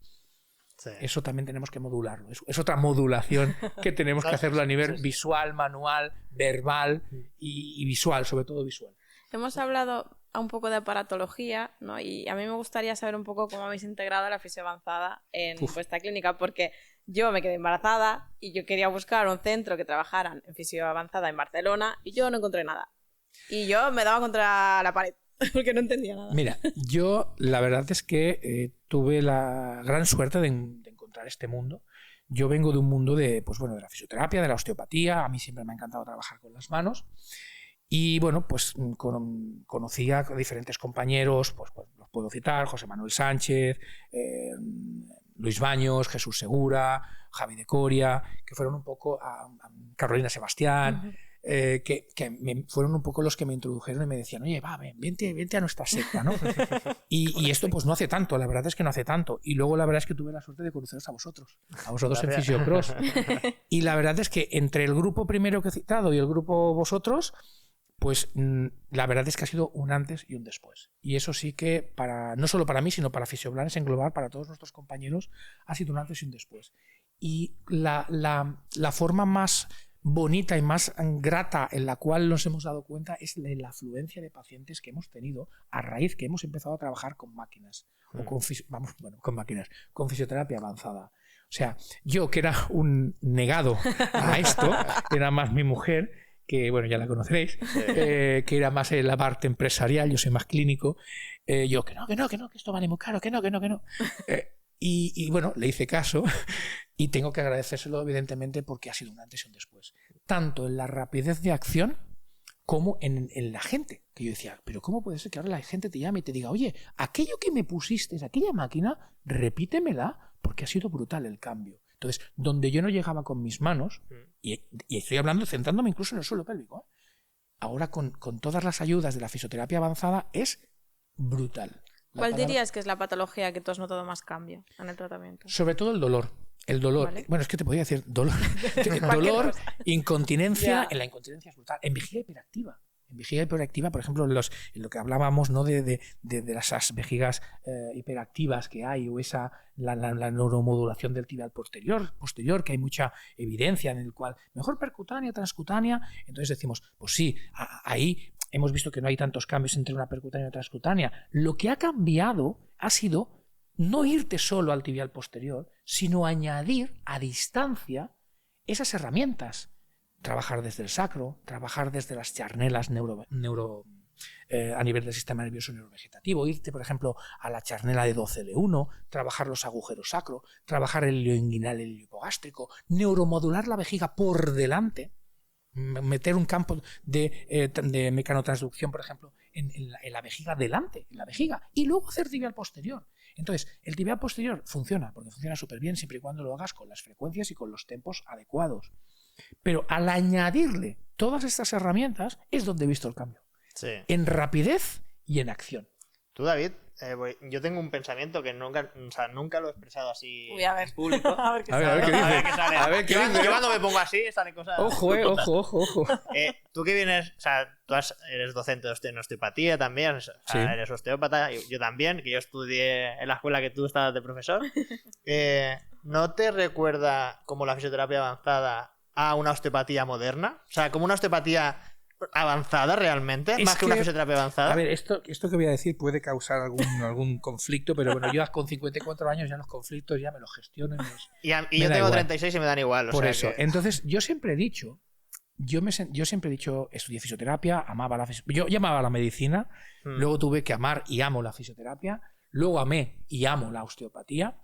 Sí. Eso también tenemos que modularlo. Es otra modulación que tenemos que hacerlo a nivel visual, manual, verbal y visual, sobre todo visual. Hemos hablado un poco de aparatología, ¿no? Y a mí me gustaría saber un poco cómo habéis integrado la fisio avanzada en vuestra clínica, porque yo me quedé embarazada y yo quería buscar un centro que trabajaran en fisio avanzada en Barcelona y yo no encontré nada. Y yo me daba contra la pared porque no entendía nada. Mira, yo la verdad es que tuve la gran suerte de encontrar este mundo. yo vengo de un mundo de la fisioterapia, de la osteopatía. A mí siempre me ha encantado trabajar con las manos. Y bueno, pues conocí a diferentes compañeros, pues los puedo citar: José Manuel Sánchez, Luis Baños, Jesús Segura, Javi de Coria, que fueron un poco a Carolina Sebastián, que fueron un poco los que me introdujeron y me decían: oye, vente a nuestra secta, ¿no? y esto pues no hace tanto, la verdad es que no hace tanto. Y luego la verdad es que tuve la suerte de conoceros a vosotros en Fisiocross. Y la verdad es que entre el grupo primero que he citado y el grupo vosotros, pues la verdad es que ha sido un antes y un después. Y eso sí que, no solo para mí, sino para Fisioblanes en global, para todos nuestros compañeros, ha sido un antes y un después. Y la forma más bonita y más grata en la cual nos hemos dado cuenta es la afluencia de pacientes que hemos tenido a raíz que hemos empezado a trabajar con máquinas, o con máquinas, con fisioterapia avanzada. O sea, yo, que era un negado a esto, era más mi mujer, que bueno, ya la conoceréis, que era más en la parte empresarial, yo soy más clínico, yo que esto vale muy caro, que no. Y bueno, le hice caso y tengo que agradecérselo evidentemente, porque ha sido un antes y un después, tanto en la rapidez de acción como en la gente, que yo decía, pero ¿cómo puede ser que ahora la gente te llame y te diga: oye, aquello que me pusiste, aquella máquina, repítemela, porque ha sido brutal el cambio? Entonces, donde yo no llegaba con mis manos, y estoy hablando, centrándome incluso en el suelo pélvico, ahora con todas las ayudas de la fisioterapia avanzada es brutal. ¿Cuál dirías que es la patología que tú has notado más cambio en el tratamiento? Sobre todo el dolor. El dolor. ¿Vale? Bueno, es que te podría decir dolor. Dolor, incontinencia. En la incontinencia es brutal. En vejiga hiperactiva. En vejiga hiperactiva, por ejemplo, en lo que hablábamos, ¿no? de esas vejigas hiperactivas que hay, o la neuromodulación del tibial posterior, que hay mucha evidencia en el cual mejor percutánea, transcutánea. Entonces decimos, pues sí, ahí hemos visto que no hay tantos cambios entre una percutánea y una transcutánea. Lo que ha cambiado ha sido no irte solo al tibial posterior, sino añadir a distancia esas herramientas. Trabajar desde el sacro, trabajar desde las charnelas a nivel del sistema nervioso neurovegetativo, irte, por ejemplo, a la charnela de 12L1, trabajar los agujeros sacro, trabajar el ilio inguinal, el ilio hipogástrico, neuromodular la vejiga por delante, meter un campo de mecanotransducción, por ejemplo, en la vejiga delante, en la vejiga, y luego hacer tibial posterior. Entonces, el tibial posterior funciona, porque funciona súper bien siempre y cuando lo hagas con las frecuencias y con los tempos adecuados. Pero al añadirle todas estas herramientas es donde he visto el cambio. Sí. En rapidez y en acción. Tú, David, yo tengo un pensamiento que nunca lo he expresado así en público. A ver qué sale. A ver qué dice. Yo cuando me pongo así salen cosas. Ojo. Tú que vienes, o sea, eres docente de osteopatía también, o sea, sí. Eres osteópata, yo también, que yo estudié en la escuela que tú estabas de profesor. ¿No te recuerda como la fisioterapia avanzada a una osteopatía moderna? O sea, como una osteopatía avanzada realmente, más que una fisioterapia avanzada. A ver, esto que voy a decir puede causar algún conflicto, pero bueno, yo con 54 años ya los conflictos ya me los gestiono. Y yo tengo 36 y me dan igual. Por eso. Entonces, yo siempre he dicho, estudié fisioterapia, amaba yo amaba la medicina, luego tuve que amar y amo la fisioterapia, luego amé y amo la osteopatía.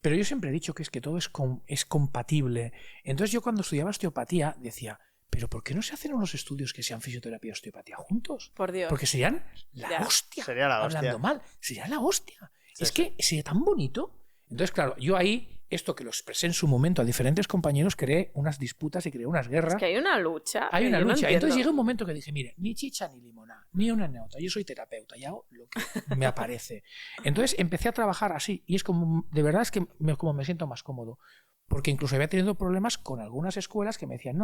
Pero yo siempre he dicho que es que todo es compatible. Entonces yo cuando estudiaba osteopatía decía, ¿pero por qué no se hacen unos estudios que sean fisioterapia y osteopatía juntos? Por Dios. Porque serían la hostia. Sería la hostia. Hablando mal, sería la hostia. Sí, es que sería tan bonito. Entonces, claro, yo ahí, esto que lo expresé en su momento a diferentes compañeros, creé unas disputas y creé unas guerras. Es que hay una lucha. Hay una lucha. Entonces llega un momento que dije, mire, ni chicha ni limonada, ni una anécdota. Yo soy terapeuta y hago lo que me aparece. Entonces empecé a trabajar así. Y es como, de verdad es que como me siento más cómodo. Porque incluso había tenido problemas con algunas escuelas que me decían,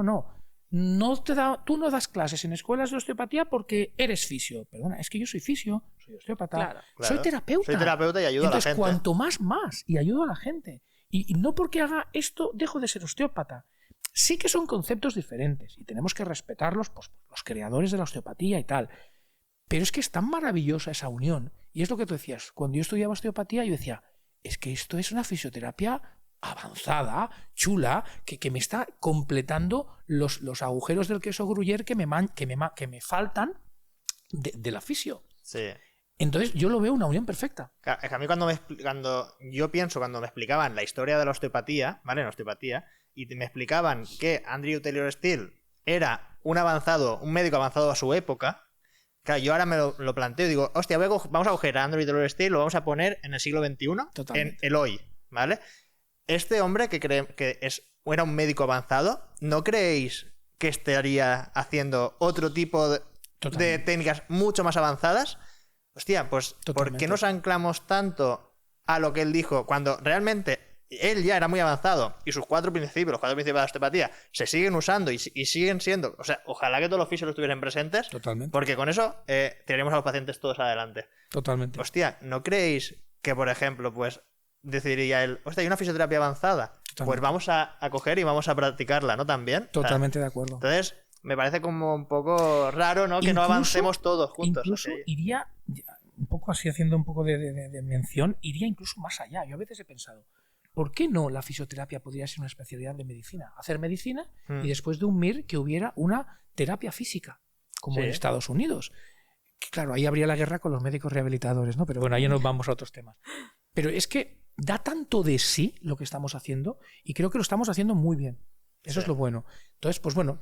tú no das clases en escuelas de osteopatía porque eres fisio. Perdona, es que yo soy fisio, soy osteópata, claro. soy terapeuta. Soy terapeuta y ayudo a la gente. Entonces, cuanto más, y ayudo a la gente. Y no porque haga esto, dejo de ser osteópata. Sí que son conceptos diferentes y tenemos que respetarlos, pues, los creadores de la osteopatía y tal. Pero es que es tan maravillosa esa unión. Y es lo que tú decías. Cuando yo estudiaba osteopatía, yo decía, es que esto es una fisioterapia avanzada, chula, que me está completando los agujeros del queso Gruyère que me faltan de la fisio. Sí. Entonces yo lo veo una unión perfecta. Claro, es que a mí cuando me explicaban la historia de la osteopatía, ¿vale? En osteopatía, y me explicaban que Andrew Taylor Still era un médico avanzado a su época, claro, yo ahora me lo planteo y digo, hostia, vamos a coger a Andrew Taylor Still y lo vamos a poner en el siglo XXI, en el hoy, ¿vale? Este hombre que era un médico avanzado, ¿no creéis que estaría haciendo otro tipo de técnicas mucho más avanzadas? Hostia, pues ¿por qué nos anclamos tanto a lo que él dijo cuando realmente él ya era muy avanzado y sus 4 principios, los 4 principios de la osteopatía, se siguen usando y siguen siendo... O sea, ojalá que todos los fisios estuviesen presentes. Totalmente. Porque con eso tiraríamos a los pacientes todos adelante. Totalmente. Hostia, ¿no creéis que, por ejemplo, pues decidiría él, hostia, hay una fisioterapia avanzada? Totalmente. Pues vamos a coger y vamos a practicarla, ¿no? También. Totalmente de acuerdo. Entonces, me parece como un poco raro, ¿no? Que no avancemos todos juntos. Incluso iría, un poco así haciendo un poco de mención, iría incluso más allá. Yo a veces he pensado, ¿por qué no la fisioterapia podría ser una especialidad de medicina? Hacer medicina y después de un MIR que hubiera una terapia física, como en Estados Unidos. Que, claro, ahí habría la guerra con los médicos rehabilitadores, ¿no? Pero bueno, ahí nos vamos a otros temas. Pero es que da tanto de sí lo que estamos haciendo y creo que lo estamos haciendo muy bien. Eso es lo bueno. Entonces, pues bueno,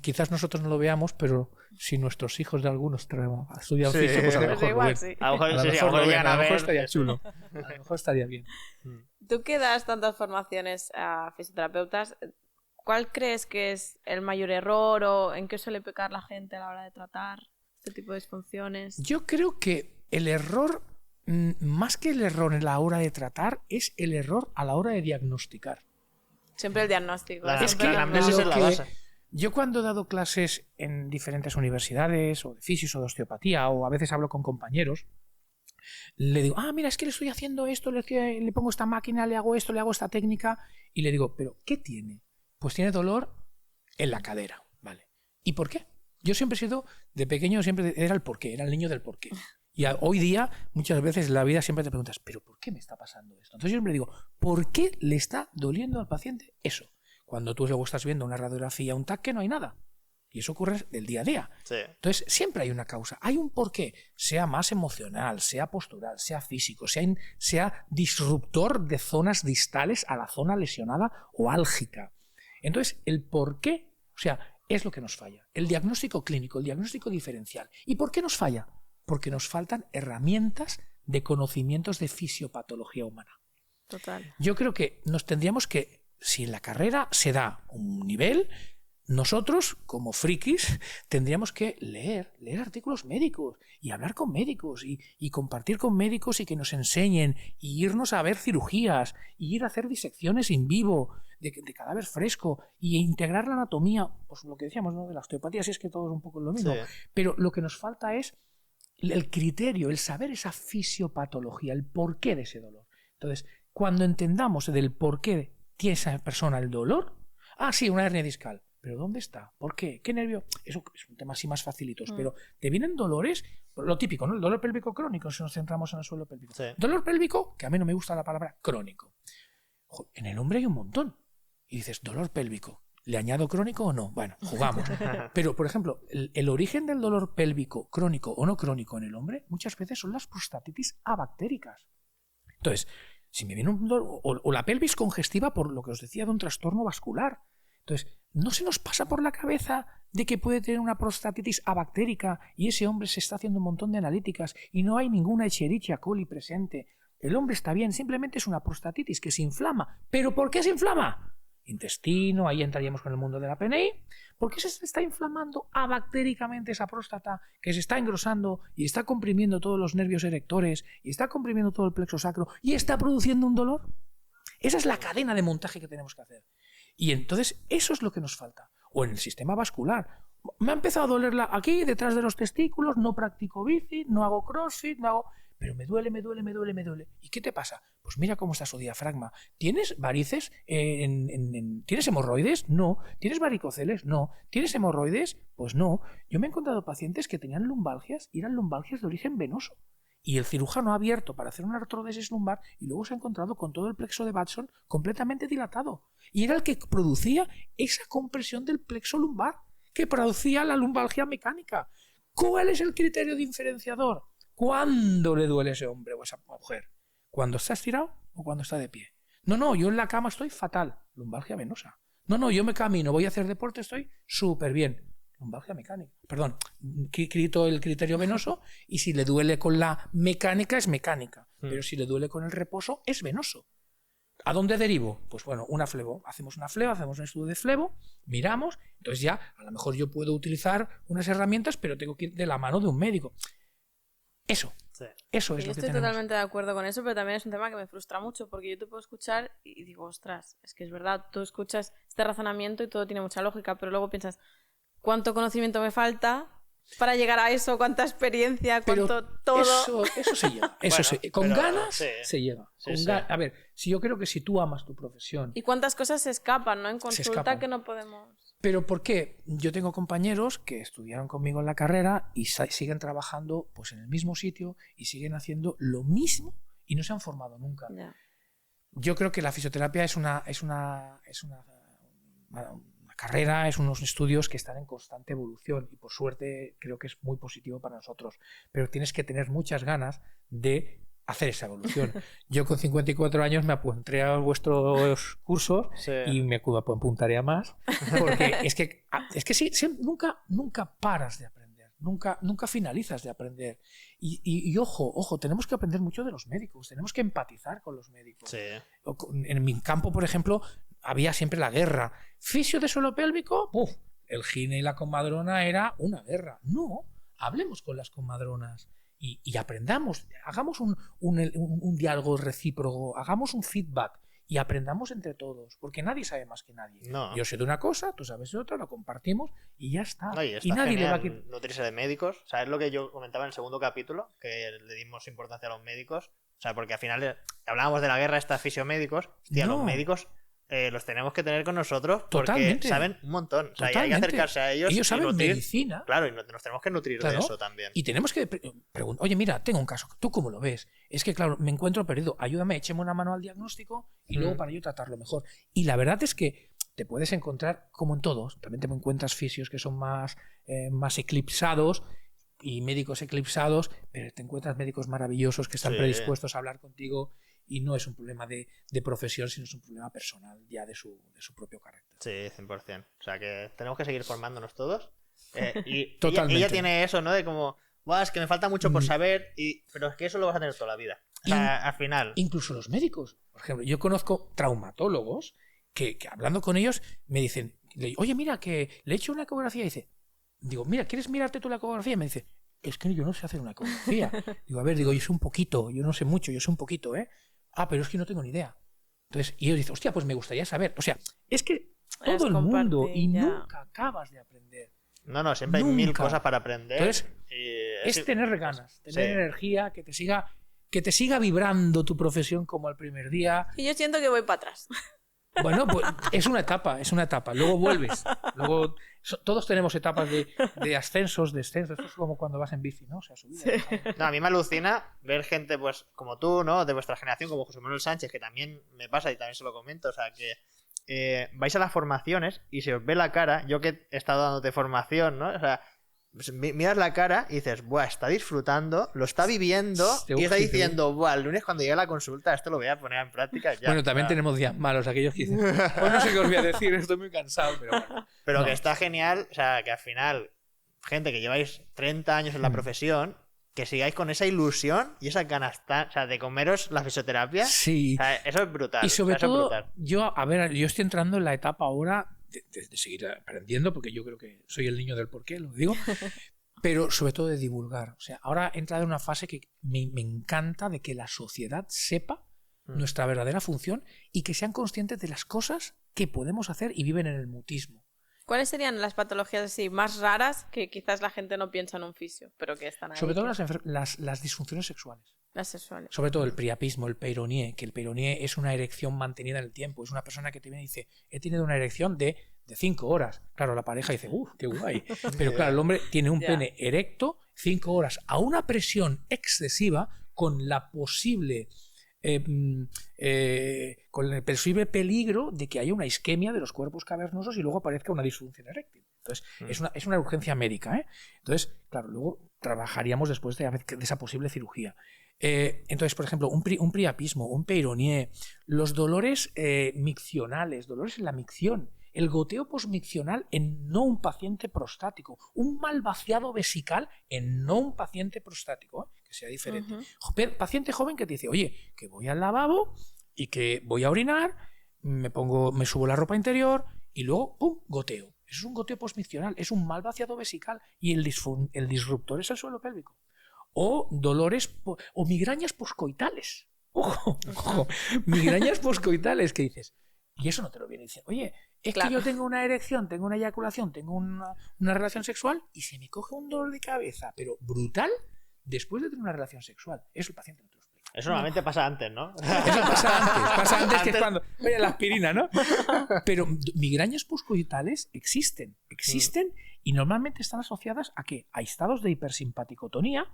quizás nosotros no lo veamos, pero si nuestros hijos de algunos estudian fisio, pues a lo mejor, igual, sí. A lo mejor estaría chulo. A lo mejor estaría bien. Tú que das tantas formaciones a fisioterapeutas, ¿cuál crees que es el mayor error o en qué suele pecar la gente a la hora de tratar este tipo de disfunciones? Yo creo que el error, más que el error en la hora de tratar, es el error a la hora de diagnosticar. Siempre el diagnóstico. Es que la base. Yo cuando he dado clases en diferentes universidades, o de fisios o de osteopatía, o a veces hablo con compañeros, le digo, mira, es que le estoy haciendo esto, le pongo esta máquina, le hago esto, le hago esta técnica, y le digo, ¿pero qué tiene? Pues tiene dolor en la cadera, ¿vale? ¿Y por qué? Yo siempre he sido, de pequeño siempre era el porqué, era el niño del porqué. Y hoy día, muchas veces en la vida siempre te preguntas, ¿pero por qué me está pasando esto? Entonces yo siempre digo, ¿por qué le está doliendo al paciente eso? Cuando tú luego estás viendo una radiografía, un TAC, que no hay nada. Y eso ocurre del día a día. Sí. Entonces, siempre hay una causa. Hay un porqué, sea más emocional, sea postural, sea físico, sea disruptor de zonas distales a la zona lesionada o álgica. Entonces, el porqué, o sea, es lo que nos falla. El diagnóstico clínico, el diagnóstico diferencial. ¿Y por qué nos falla? Porque nos faltan herramientas de conocimientos de fisiopatología humana. Total. Yo creo que nos tendríamos que, si en la carrera se da un nivel, nosotros, como frikis, tendríamos que leer artículos médicos y hablar con médicos y compartir con médicos y que nos enseñen y irnos a ver cirugías y ir a hacer disecciones in vivo de cadáver fresco y integrar la anatomía, pues lo que decíamos, ¿no? De la osteopatía, si es que todo es un poco lo mismo. Sí. Pero lo que nos falta es el criterio, el saber esa fisiopatología, el porqué de ese dolor. Entonces, cuando entendamos del porqué tiene esa persona el dolor, sí, una hernia discal. ¿Pero dónde está? ¿Por qué? ¿Qué nervio? Eso es un tema así más facilitos. Pero te vienen dolores, lo típico, ¿no? El dolor pélvico crónico, si nos centramos en el suelo pélvico. Sí. Dolor pélvico, que a mí no me gusta la palabra crónico. En el hombre hay un montón. Y dices, dolor pélvico. ¿Le añado crónico o no? Bueno, jugamos. Pero, por ejemplo, el origen del dolor pélvico, crónico o no crónico en el hombre, muchas veces son las prostatitis abactéricas. Entonces, si me viene un dolor, o la pelvis congestiva por lo que os decía de un trastorno vascular. Entonces, ¿no se nos pasa por la cabeza de que puede tener una prostatitis abactérica y ese hombre se está haciendo un montón de analíticas y no hay ninguna Escherichia coli presente? El hombre está bien, simplemente es una prostatitis que se inflama. ¿Pero por qué se inflama? Intestino, ahí entraríamos con el mundo de la PNI. ¿Por qué se está inflamando abactéricamente esa próstata que se está engrosando y está comprimiendo todos los nervios erectores y está comprimiendo todo el plexo sacro y está produciendo un dolor? Esa es la cadena de montaje que tenemos que hacer. Y entonces eso es lo que nos falta. O en el sistema vascular. Me ha empezado a doler aquí, detrás de los testículos, no practico bici, no hago crossfit, no hago... Pero me duele. ¿Y qué te pasa? Pues mira cómo está su diafragma. ¿Tienes varices? ¿Tienes hemorroides? No. ¿Tienes varicoceles? No. ¿Tienes hemorroides? Pues no. Yo me he encontrado pacientes que tenían lumbalgias y eran lumbalgias de origen venoso. Y el cirujano ha abierto para hacer una artrodesis lumbar y luego se ha encontrado con todo el plexo de Batson completamente dilatado. Y era el que producía esa compresión del plexo lumbar, que producía la lumbalgia mecánica. ¿Cuál es el criterio diferenciador? ¿Cuándo le duele a ese hombre o a esa mujer? ¿Cuando está estirado o cuando está de pie? No, yo en la cama estoy fatal. Lumbalgia venosa. No, yo me camino, voy a hacer deporte, estoy súper bien. Lumbalgia mecánica. Perdón, quito el criterio venoso y si le duele con la mecánica es mecánica. Pero si le duele con el reposo es venoso. ¿A dónde derivo? Pues bueno, una flebo. Hacemos una flebo, hacemos un estudio de flebo, miramos, entonces ya a lo mejor yo puedo utilizar unas herramientas, pero tengo que ir de la mano de un médico. Eso es lo que tenemos. Estoy totalmente de acuerdo con eso, pero también es un tema que me frustra mucho, porque yo te puedo escuchar y digo, ostras, es que es verdad, tú escuchas este razonamiento y todo tiene mucha lógica, pero luego piensas, ¿cuánto conocimiento me falta para llegar a eso? ¿Cuánta experiencia? ¿Cuánto todo? Eso se llega. Con ganas se llega. A ver, si yo creo que si tú amas tu profesión... ¿Y cuántas cosas se escapan, ¿no? En consulta que no podemos... Pero ¿por qué? Yo tengo compañeros que estudiaron conmigo en la carrera y siguen trabajando pues en el mismo sitio y siguen haciendo lo mismo y no se han formado nunca. Ya. Yo creo que la fisioterapia es una carrera, es unos estudios que están en constante evolución y por suerte creo que es muy positivo para nosotros. Pero tienes que tener muchas ganas de hacer esa evolución. Yo con 54 años me apunté a vuestros cursos y me apuntaré a más, porque es que sí, nunca paras de aprender, nunca finalizas de aprender. Y ojo, tenemos que aprender mucho de los médicos, tenemos que empatizar con los médicos. Sí. En mi campo, por ejemplo, había siempre la guerra. Fisio de suelo pélvico, el gine y la comadrona era una guerra. No, hablemos con las comadronas. Y aprendamos, hagamos un diálogo recíproco, hagamos un feedback y aprendamos entre todos, porque nadie sabe más que nadie. No. Yo sé de una cosa, tú sabes de otra, lo compartimos y ya está. No, y nadie le va a nutrirse de médicos. O sea, es lo que yo comentaba en el segundo capítulo, que le dimos importancia a los médicos. O sea, porque al final hablábamos de la guerra esta fisiomédicos. Hostia, los médicos los tenemos que tener con nosotros porque Totalmente. saben un montón. O sea, y hay que acercarse a ellos. Ellos saben nutrir, medicina. Claro, y nos tenemos que nutrir de eso también. Y tenemos que preguntar, oye, mira, tengo un caso, ¿tú cómo lo ves? Es que, claro, me encuentro perdido, ayúdame, écheme una mano al diagnóstico y luego para yo tratarlo mejor. Y la verdad es que te puedes encontrar, como en todos, también te encuentras fisios que son más eclipsados y médicos eclipsados, pero te encuentras médicos maravillosos que están predispuestos a hablar contigo. Y no es un problema de profesión, sino es un problema personal ya de su propio carácter. Sí, 100%. O sea que tenemos que seguir formándonos todos. Y Totalmente. ella tiene eso, ¿no? De como, es que me falta mucho por saber, pero es que eso lo vas a tener toda la vida. O sea, al final. Incluso los médicos. Por ejemplo, yo conozco traumatólogos que hablando con ellos me dicen, oye, mira, que le he hecho una ecografía y digo, mira, ¿quieres mirarte tú la ecografía? Y me dice, es que yo no sé hacer una ecografía. Digo, a ver, yo sé un poquito, yo no sé mucho, yo sé un poquito, ¿eh? Pero es que no tengo ni idea. Entonces, y ellos dicen, hostia, pues me gustaría saber. O sea, es que todo el mundo y nunca acabas de aprender. No, siempre hay mil cosas para aprender. Entonces, es tener ganas, tener energía, que te siga vibrando tu profesión como el primer día. Y yo siento que voy para atrás. Bueno, pues es una etapa. Luego vuelves. Luego todos tenemos etapas de ascensos, descensos. Esto es como cuando vas en bici, ¿no? O sea, subida. No, a mí me alucina ver gente, pues, como tú, ¿no? De vuestra generación, como José Manuel Sánchez, que también me pasa y también se lo comento. O sea, que vais a las formaciones y se os ve la cara. Yo que he estado dándote formación, ¿no? O sea, pues, miras la cara y dices, está disfrutando, lo está viviendo y está diciendo, el lunes cuando llegue a la consulta esto lo voy a poner en práctica ya. Bueno, también tenemos días malos, aquellos que dicen, pues no sé qué os voy a decir, estoy muy cansado, pero bueno. Pero que está genial, o sea, que al final, gente que lleváis 30 años en la profesión, que sigáis con esa ilusión y esa ganas de comeros la fisioterapia. Sí. O sea, eso es brutal. Y sobre todo, yo estoy entrando en la etapa ahora de seguir aprendiendo, porque yo creo que soy el niño del porqué, lo digo, pero sobre todo de divulgar. O sea, ahora he entrado en una fase que me encanta de que la sociedad sepa nuestra verdadera función y que sean conscientes de las cosas que podemos hacer y viven en el mutismo. ¿Cuáles serían las patologías así más raras que quizás la gente no piensa en un fisio, pero que están ahí? Sobre todo las disfunciones sexuales. Las sexuales. Sobre todo el priapismo, el peironié, que el peironié es una erección mantenida en el tiempo. Es una persona que te viene y dice, he tenido una erección de 5 horas. Claro, la pareja dice, qué guay. Pero claro, el hombre tiene un pene erecto 5 horas a una presión excesiva con la posible... con el posible peligro de que haya una isquemia de los cuerpos cavernosos y luego aparezca una disfunción eréctil. Entonces, es una urgencia médica, ¿eh? Entonces, claro, luego trabajaríamos después de esa posible cirugía. Entonces, por ejemplo, un priapismo, un peironier, los dolores miccionales, dolores en la micción, el goteo posmiccional en no un paciente prostático, un mal vaciado vesical en no un paciente prostático, que sea diferente. Paciente joven que te dice, oye, que voy al lavabo y que voy a orinar, me subo la ropa interior y luego, ¡pum!, goteo. Eso es un goteo posmiccional, es un mal vaciado vesical y el disruptor es el suelo pélvico. O dolores o migrañas poscoitales. Ojo, migrañas poscoitales que dices, y eso no te lo viene diciendo. Oye, es que yo tengo una erección, tengo una eyaculación, tengo una relación sexual y se me coge un dolor de cabeza, pero brutal, después de tener una relación sexual. Eso el paciente no te lo explica. Eso normalmente pasa antes, ¿no? Eso pasa antes que es cuando... Oye, la aspirina, ¿no? Pero migrañas poscoitales existen y normalmente están asociadas ¿a qué? A estados de hipersimpaticotonía.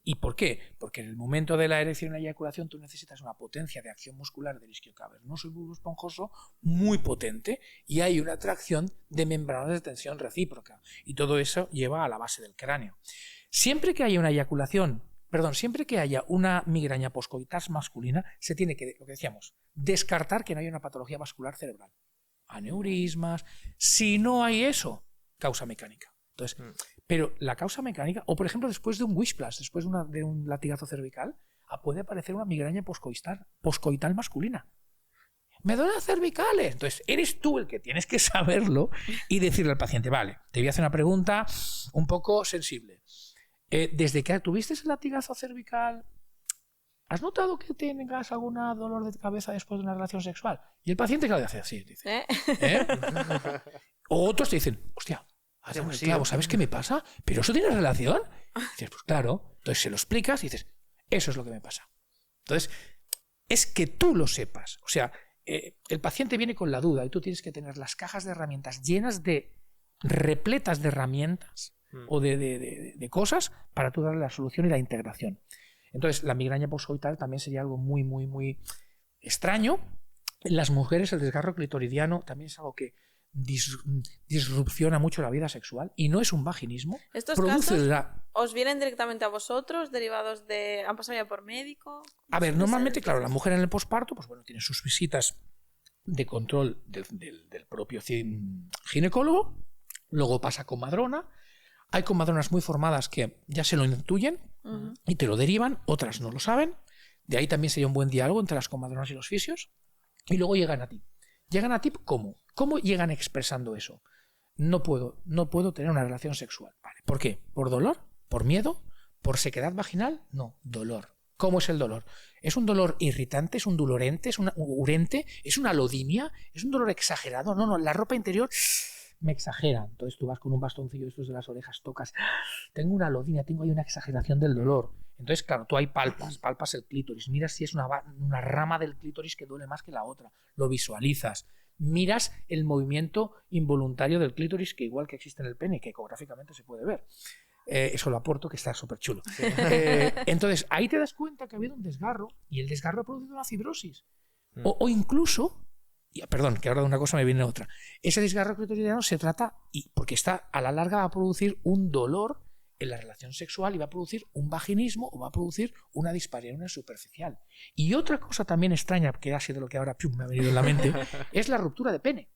¿Y por qué? Porque en el momento de la erección y la eyaculación tú necesitas una potencia de acción muscular del isquio cavernoso y bulbo esponjoso muy potente y hay una atracción de membranas de tensión recíproca y todo eso lleva a la base del cráneo. Siempre que haya una migraña poscoital masculina, se tiene que, lo que decíamos, descartar que no haya una patología vascular cerebral. Aneurismas. Si no hay eso, causa mecánica. Entonces, pero la causa mecánica, o por ejemplo, después de un whiplash, después de un latigazo cervical, puede aparecer una migraña poscoital masculina. Me duelen las cervicales. Entonces, eres tú el que tienes que saberlo y decirle al paciente, vale, te voy a hacer una pregunta un poco sensible. Desde que tuviste ese latigazo cervical, ¿has notado que tengas algún dolor de cabeza después de una relación sexual? Y el paciente, claro, hace así, dice. O otros te dicen, hostia, ¿sabes qué me pasa? ¿Pero eso tiene relación? Y dices, pues claro. Entonces se lo explicas y dices, eso es lo que me pasa. Entonces, es que tú lo sepas. O sea, el paciente viene con la duda y tú tienes que tener las cajas de herramientas repletas de herramientas o de cosas para tú darle la solución y la integración. Entonces, la migraña poscoital también sería algo muy, muy, muy extraño. En las mujeres el desgarro clitoridiano también es algo que disrupciona mucho la vida sexual y no es un vaginismo. ¿Estos casos os vienen directamente a vosotros, derivados de... ¿Han pasado ya por médico? A ver, normalmente, claro, la mujer en el posparto, pues bueno, tiene sus visitas de control del propio ginecólogo, luego pasa con comadrona. Hay comadronas muy formadas que ya se lo intuyen y te lo derivan, otras no lo saben. De ahí también sería un buen diálogo entre las comadronas y los fisios. Y luego llegan a ti. ¿Llegan a ti cómo? ¿Cómo llegan expresando eso? No puedo tener una relación sexual. Vale. ¿Por qué? ¿Por dolor? ¿Por miedo? ¿Por sequedad vaginal? No, dolor. ¿Cómo es el dolor? ¿Es un dolor irritante? ¿Es un dolorente? ¿Es un urente? ¿Es una alodinia? ¿Es un dolor exagerado? No, la ropa interior me exagera. Entonces tú vas con un bastoncillo estos de las orejas, tocas, tengo una alodinia, tengo ahí una exageración del dolor. Entonces, claro, tú ahí palpas el clítoris, miras si es una rama del clítoris que duele más que la otra, lo visualizas, miras el movimiento involuntario del clítoris que igual que existe en el pene, que ecográficamente se puede ver. Eso lo aporto, que está súper chulo. Sí. Entonces, ahí te das cuenta que ha habido un desgarro y el desgarro ha producido una fibrosis. O incluso, perdón, que ahora de una cosa me viene otra. Ese desgarro clitoridiano se trata, porque a la larga va a producir un dolor en la relación sexual y va a producir un vaginismo o va a producir una dispareunia superficial. Y otra cosa también extraña, que ha sido lo que ahora me ha venido en la mente, es la ruptura de pene.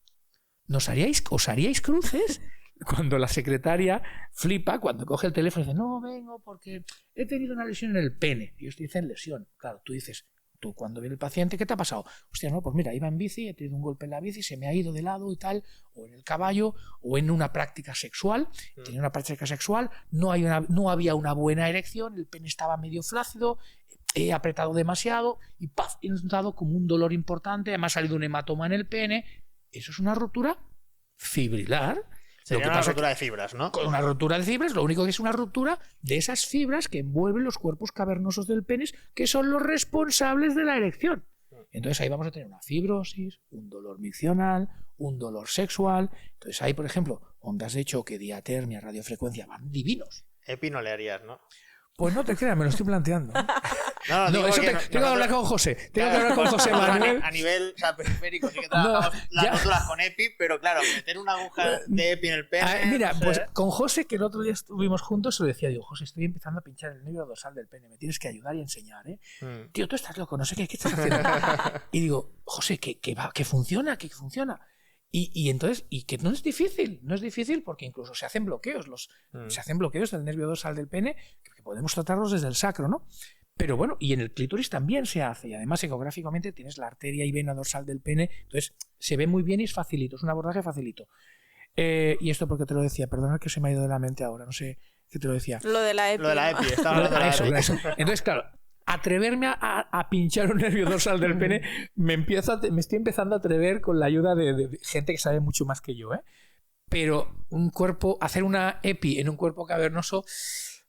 ¿Os haríais cruces? Cuando la secretaria flipa, cuando coge el teléfono y dice, no, vengo porque he tenido una lesión en el pene. Y ellos te dicen lesión. Claro, tú cuando viene el paciente, ¿qué te ha pasado? Hostia, no, pues mira, iba en bici, he tenido un golpe en la bici, se me ha ido de lado y tal, o en el caballo, o en una práctica sexual. Tenía una práctica sexual, no había una buena erección, el pene estaba medio flácido, he apretado demasiado y ¡paf! He notado como un dolor importante, además ha salido un hematoma en el pene. Eso es una ruptura fibrilar. Sería una ruptura de fibras, ¿no? Con una ruptura de fibras, lo único que es una ruptura de esas fibras que envuelven los cuerpos cavernosos del pene, que son los responsables de la erección. Entonces ahí vamos a tener una fibrosis, un dolor miccional, un dolor sexual. Entonces ahí, por ejemplo, ondas de choque, diatermia, radiofrecuencia, van divinos. Epi no le harías, ¿no? Pues no te creas, me lo estoy planteando. No, eso tengo que hablar con José. Tengo que hablar con José Manuel. A nivel periférico sí que trabajamos las rótulas con EPI, pero claro, meter una aguja de EPI en el pene... Mira, pues con José, que el otro día estuvimos juntos, se lo decía, digo, José, estoy empezando a pinchar el nervio dorsal del pene, me tienes que ayudar y enseñar, ¿eh? Tío, tú estás loco, no sé qué estás haciendo. Y digo, José, que funciona, que funciona. Y entonces, y que no es difícil porque incluso se hacen bloqueos, se hacen bloqueos del nervio dorsal del pene, que podemos tratarlos desde el sacro, ¿no? Pero bueno, y en el clítoris también se hace, y además ecográficamente tienes la arteria y vena dorsal del pene, entonces se ve muy bien y es facilito, es un abordaje facilito. Y esto porque te lo decía, perdona que se me ha ido de la mente ahora, no sé qué te lo decía. Lo de la EPI. Lo de la EPI, estaba hablando de la EPI. Eso. Entonces, claro, atreverme a pinchar un nervio dorsal del pene, me estoy empezando a atrever con la ayuda de gente que sabe mucho más que yo, ¿eh? Pero hacer una EPI en un cuerpo cavernoso,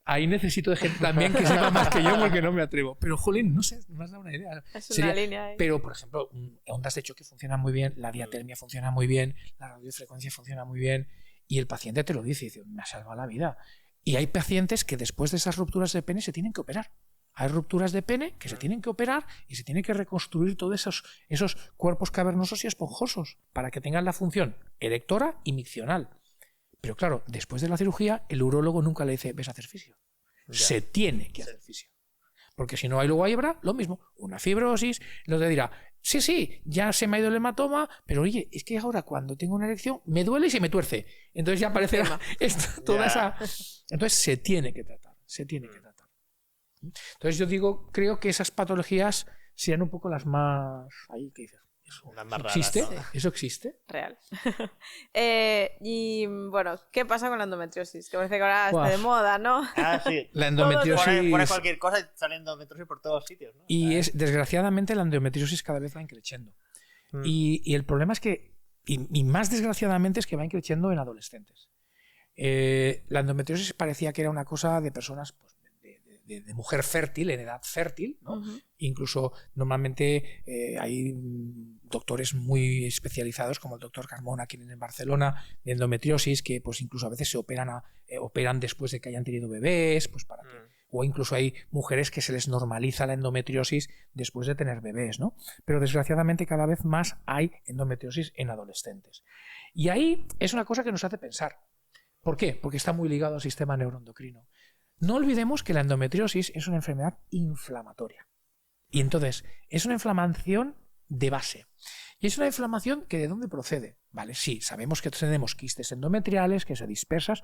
ahí necesito de gente también que sepa más que yo porque no me atrevo. Pero, jolín, no sé, me has dado una idea. Una línea ahí. Pero, por ejemplo, ondas de choque funcionan muy bien, la diatermia funciona muy bien, la radiofrecuencia funciona muy bien, y el paciente te lo dice, me ha salvado la vida. Y hay pacientes que después de esas rupturas de pene se tienen que operar. Hay rupturas de pene que se tienen que operar y se tiene que reconstruir todos esos cuerpos cavernosos y esponjosos para que tengan la función erectora y miccional. Pero claro, después de la cirugía, el urólogo nunca le dice, ves a hacer fisio. Se tiene que hacer fisio. Porque si no, luego habrá lo mismo, una fibrosis, lo te dirá, sí, ya se me ha ido el hematoma, pero oye, es que ahora cuando tengo una erección me duele y se me tuerce. Entonces ya aparecerá toda esa... Entonces se tiene que tratar. Entonces yo creo que esas patologías sean un poco las más... Ahí, ¿qué dices? Las más raras, ¿Existe? ¿no? ¿Eso existe? Real. Y bueno, ¿qué pasa con la endometriosis? Que parece que ahora está de moda, ¿no? Sí. La endometriosis... Pone cualquier cosa y sale endometriosis por todos sitios, ¿no? Y desgraciadamente la endometriosis cada vez va increciendo. Y el problema es que, y más desgraciadamente, es que va increciendo en adolescentes. La endometriosis parecía que era una cosa de personas... Pues, de mujer fértil, en edad fértil, ¿no? Incluso normalmente hay doctores muy especializados como el doctor Carmona aquí en Barcelona de endometriosis que pues incluso a veces se operan después de que hayan tenido bebés, pues para que, o incluso hay mujeres que se les normaliza la endometriosis después de tener bebés, ¿no? Pero desgraciadamente cada vez más hay endometriosis en adolescentes. Y ahí es una cosa que nos hace pensar. ¿Por qué? Porque está muy ligado al sistema neuroendocrino. No olvidemos que la endometriosis es una enfermedad inflamatoria. Y entonces, es una inflamación de base. Y es una inflamación que ¿de dónde procede? Vale, sí, sabemos que tenemos quistes endometriales que se dispersan.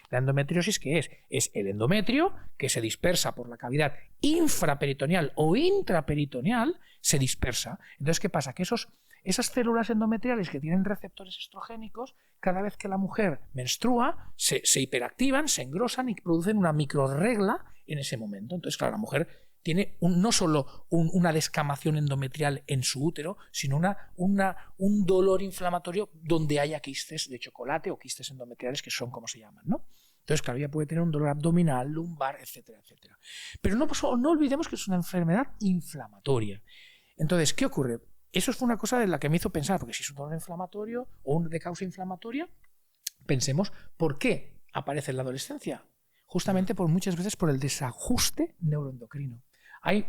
La endometriosis, ¿qué es? Es el endometrio que se dispersa por la cavidad infraperitoneal o intraperitoneal, se dispersa. Entonces, ¿qué pasa? Que esas células endometriales que tienen receptores estrogénicos, cada vez que la mujer menstrua, se hiperactivan, se engrosan y producen una microrregla en ese momento. Entonces, claro, la mujer tiene no solo una descamación endometrial en su útero, sino un dolor inflamatorio donde haya quistes de chocolate o quistes endometriales, que son como se llaman, ¿no? Entonces, claro, ella puede tener un dolor abdominal, lumbar, etcétera, etcétera. Pero no olvidemos que es una enfermedad inflamatoria. Entonces, ¿qué ocurre? Eso fue una cosa de la que me hizo pensar, porque si es un dolor inflamatorio o de causa inflamatoria, pensemos por qué aparece en la adolescencia. Justamente muchas veces por el desajuste neuroendocrino. Hay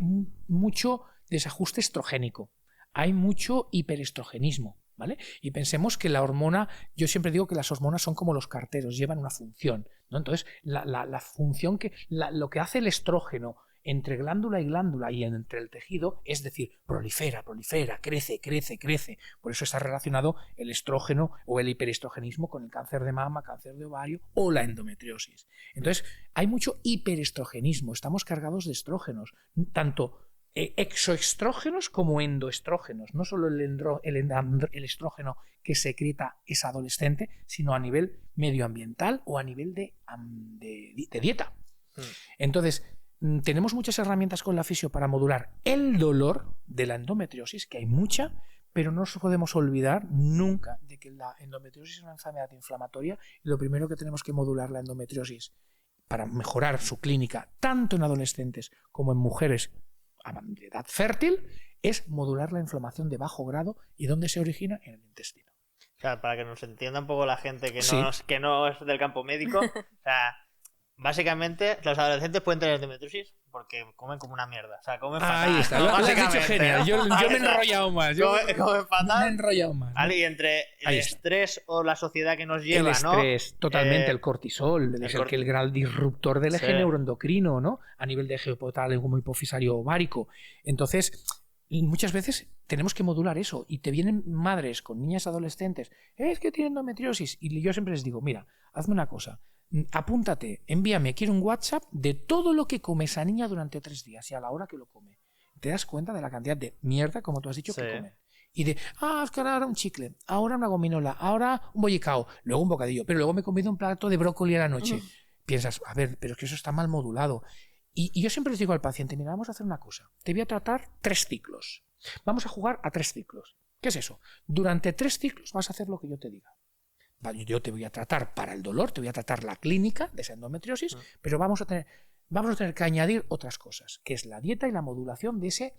mucho desajuste estrogénico, hay mucho hiperestrogenismo, ¿vale? Y pensemos que la hormona, yo siempre digo que las hormonas son como los carteros, llevan una función, ¿no? Entonces, la función lo que hace el estrógeno entre glándula y glándula y entre el tejido, es decir, prolifera, crece. Por eso está relacionado el estrógeno o el hiperestrogenismo con el cáncer de mama, cáncer de ovario o la endometriosis. Entonces, hay mucho hiperestrogenismo, estamos cargados de estrógenos, tanto exoestrógenos como endoestrógenos, no solo el estrógeno que secreta esa adolescente, sino a nivel medioambiental o a nivel de dieta. Entonces, tenemos muchas herramientas con la fisio para modular el dolor de la endometriosis, que hay mucha, pero no nos podemos olvidar nunca de que la endometriosis es una enfermedad inflamatoria y lo primero que tenemos que modular la endometriosis para mejorar su clínica, tanto en adolescentes como en mujeres de edad fértil, es modular la inflamación de bajo grado. ¿Y dónde se origina? En el intestino. O sea, para que nos entienda un poco la gente que no es del campo médico, o sea, básicamente los adolescentes pueden tener endometriosis porque comen como una mierda. O sea, comen fatal. Ahí está, lo has dicho genial. Yo me he enrollado más. Comen fatal. Me he enrollado más. ¿Vale? Y entre el estrés o la sociedad que nos lleva, el estrés, ¿no? Totalmente, el cortisol, es el gran disruptor del eje neuroendocrino, ¿no? A nivel de eje hipotálamo, hipofisario, ovárico. Entonces, muchas veces tenemos que modular eso. Y te vienen madres con niñas adolescentes, es que tienen endometriosis. Y yo siempre les digo, mira, hazme una cosa. Apúntate, envíame, quiero un WhatsApp de todo lo que come esa niña durante 3 días y a la hora que lo come. Te das cuenta de la cantidad de mierda, como tú has dicho, que comen. Y de, es que ahora un chicle, ahora una gominola, ahora un bollicao, luego un bocadillo, pero luego me he comido un plato de brócoli a la noche. Piensas, a ver, pero es que eso está mal modulado. Y yo siempre les digo al paciente, mira, vamos a hacer una cosa. Te voy a tratar 3 ciclos. Vamos a jugar a 3 ciclos. ¿Qué es eso? Durante 3 ciclos vas a hacer lo que yo te diga. Yo te voy a tratar para el dolor, te voy a tratar la clínica de esa endometriosis, pero vamos a tener que añadir otras cosas, que es la dieta y la modulación de ese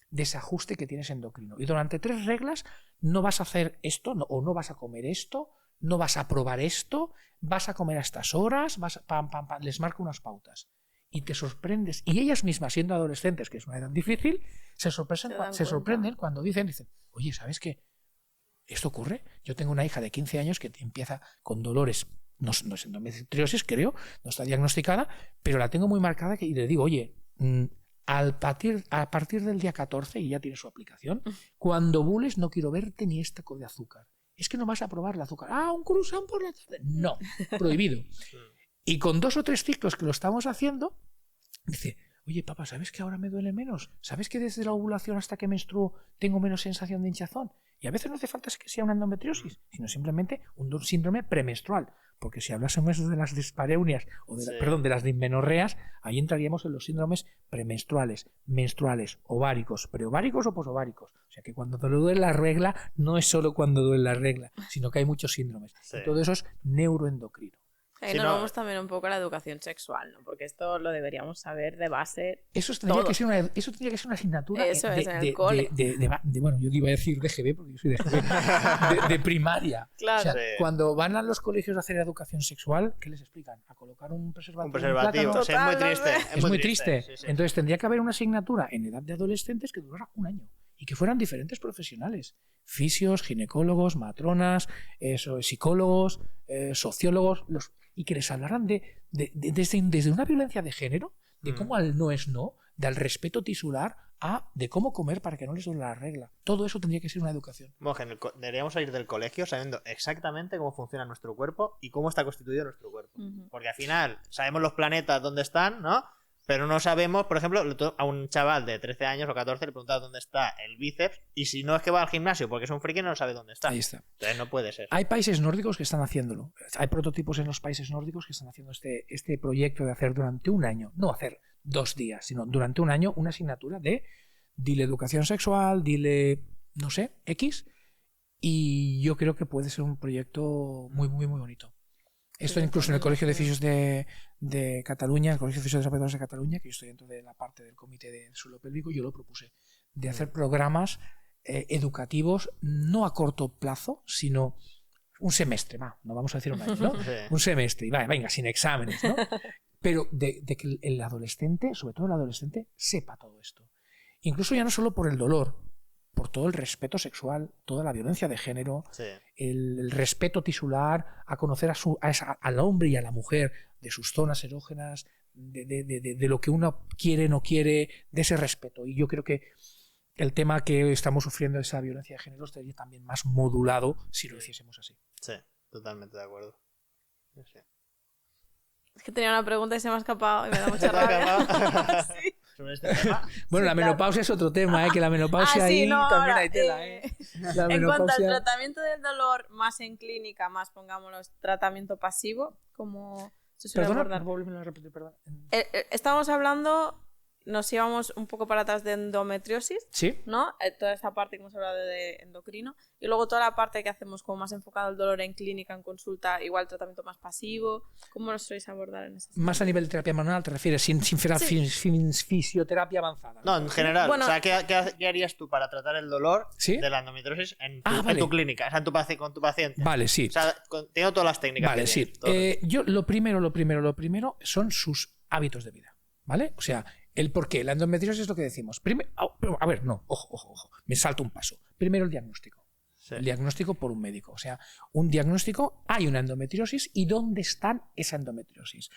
desajuste que tienes endocrino. Y durante 3 reglas no vas a hacer esto, o no vas a comer esto, no vas a probar esto, vas a comer a estas horas, les marco unas pautas. Y te sorprendes. Y ellas mismas, siendo adolescentes, que es una edad difícil, se sorprenden cuando dicen, oye, ¿sabes qué? ¿Esto ocurre? Yo tengo una hija de 15 años que empieza con dolores, no es endometriosis, creo, no está diagnosticada, pero la tengo muy marcada y le digo, oye, a partir del día 14, y ya tiene su aplicación, cuando bules no quiero verte ni estaco de azúcar. Es que no vas a probar el azúcar. Un croissant por la tarde. No, prohibido. Y con 2 o 3 ciclos que lo estamos haciendo, dice, oye, papá, ¿sabes que ahora me duele menos? ¿Sabes que desde la ovulación hasta que menstruo tengo menos sensación de hinchazón? Y a veces no hace falta que sea una endometriosis, sino simplemente un síndrome premenstrual. Porque si hablásemos de las dispareunias, o de las dismenorreas, ahí entraríamos en los síndromes premenstruales, menstruales, ováricos, preováricos o posováricos. O sea que cuando te duele la regla, no es solo cuando duele la regla, sino que hay muchos síndromes. Y todo eso es neuroendocrino. Ahí nos vamos también un poco a la educación sexual, ¿no? Porque esto lo deberíamos saber de base. Eso tendría que ser una asignatura en el cole. Bueno, yo iba a decir de GB porque yo soy de GB, de primaria. Claro. O sea, cuando van a los colegios a hacer educación sexual, ¿qué les explican? A colocar un preservativo. Un preservativo, plátano. Sí, es muy triste. Es muy triste. Sí. Entonces tendría que haber una asignatura en edad de adolescentes que durara 1 año y que fueran diferentes profesionales. Fisios, ginecólogos, matronas, psicólogos, sociólogos, y que les hablaran desde una violencia de género, de cómo al no es no, del respeto tisular, de cómo comer para que no les duele la regla. Todo eso tendría que ser una educación. Bueno, deberíamos salir del colegio sabiendo exactamente cómo funciona nuestro cuerpo y cómo está constituido nuestro cuerpo. Porque al final sabemos los planetas dónde están, ¿no? Pero no sabemos, por ejemplo, a un chaval de 13 años o 14 le preguntas dónde está el bíceps y si no es que va al gimnasio porque es un friki no sabe dónde está. Ahí está. Entonces no puede ser. Hay países nórdicos que están haciéndolo. Hay prototipos en los países nórdicos que están haciendo este proyecto de hacer durante 1 año, no hacer 2 días, sino durante 1 año una asignatura de dile educación sexual, dile, no sé, X, y yo creo que puede ser un proyecto muy, muy, muy bonito. Esto incluso en el Colegio de Fisios de Cataluña, el Colegio de Fisioterapeutas de Cataluña, que yo estoy dentro de la parte del comité de suelo pélvico, yo lo propuse, de hacer programas educativos no a corto plazo, sino un semestre, no vamos a decir 1 año, ¿no? Sí. Un semestre, y venga, sin exámenes, ¿no? Pero de que el adolescente, sobre todo el adolescente, sepa todo esto. Incluso ya no solo por el dolor, por todo el respeto sexual, toda la violencia de género, el respeto tisular, a conocer al hombre y a la mujer, de sus zonas erógenas, de lo que uno quiere, no quiere, de ese respeto. Y yo creo que el tema que estamos sufriendo, esa violencia de género, estaría también más modulado si lo hiciésemos así. Sí, totalmente de acuerdo. Sí. Es que tenía una pregunta y se me ha escapado y me da mucha rabia. Sí. Sobre este tema. Bueno, la menopausia es otro tema, que la menopausia también hay tela. En cuanto al tratamiento del dolor, más en clínica, más pongámoslo, tratamiento pasivo, como se suele abordar. Volvemos a repetir, perdón. Estamos hablando nos íbamos un poco para atrás de endometriosis, Sí. ¿no? Toda esta parte que hemos hablado de endocrino. Y luego toda la parte que hacemos como más enfocada al dolor en clínica, en consulta, igual tratamiento más pasivo. ¿Cómo lo sois abordar en ese Más a nivel de terapia manual te refieres, sin fisioterapia avanzada. No, en general. Bueno, o sea, ¿qué harías tú para tratar el dolor ¿Sí? de la endometriosis en Vale. tu clínica? O sea, con tu paciente. Vale, sí. O sea, teniendo todas las técnicas. Vale, que sí. tienes, todo. Yo lo primero son sus hábitos de vida, ¿vale? O sea, el por qué. La endometriosis es lo que decimos. A ver, no, ojo. Me salto un paso. Primero el diagnóstico. Sí. El diagnóstico por un médico. O sea, un diagnóstico, hay una endometriosis y dónde están esa endometriosis.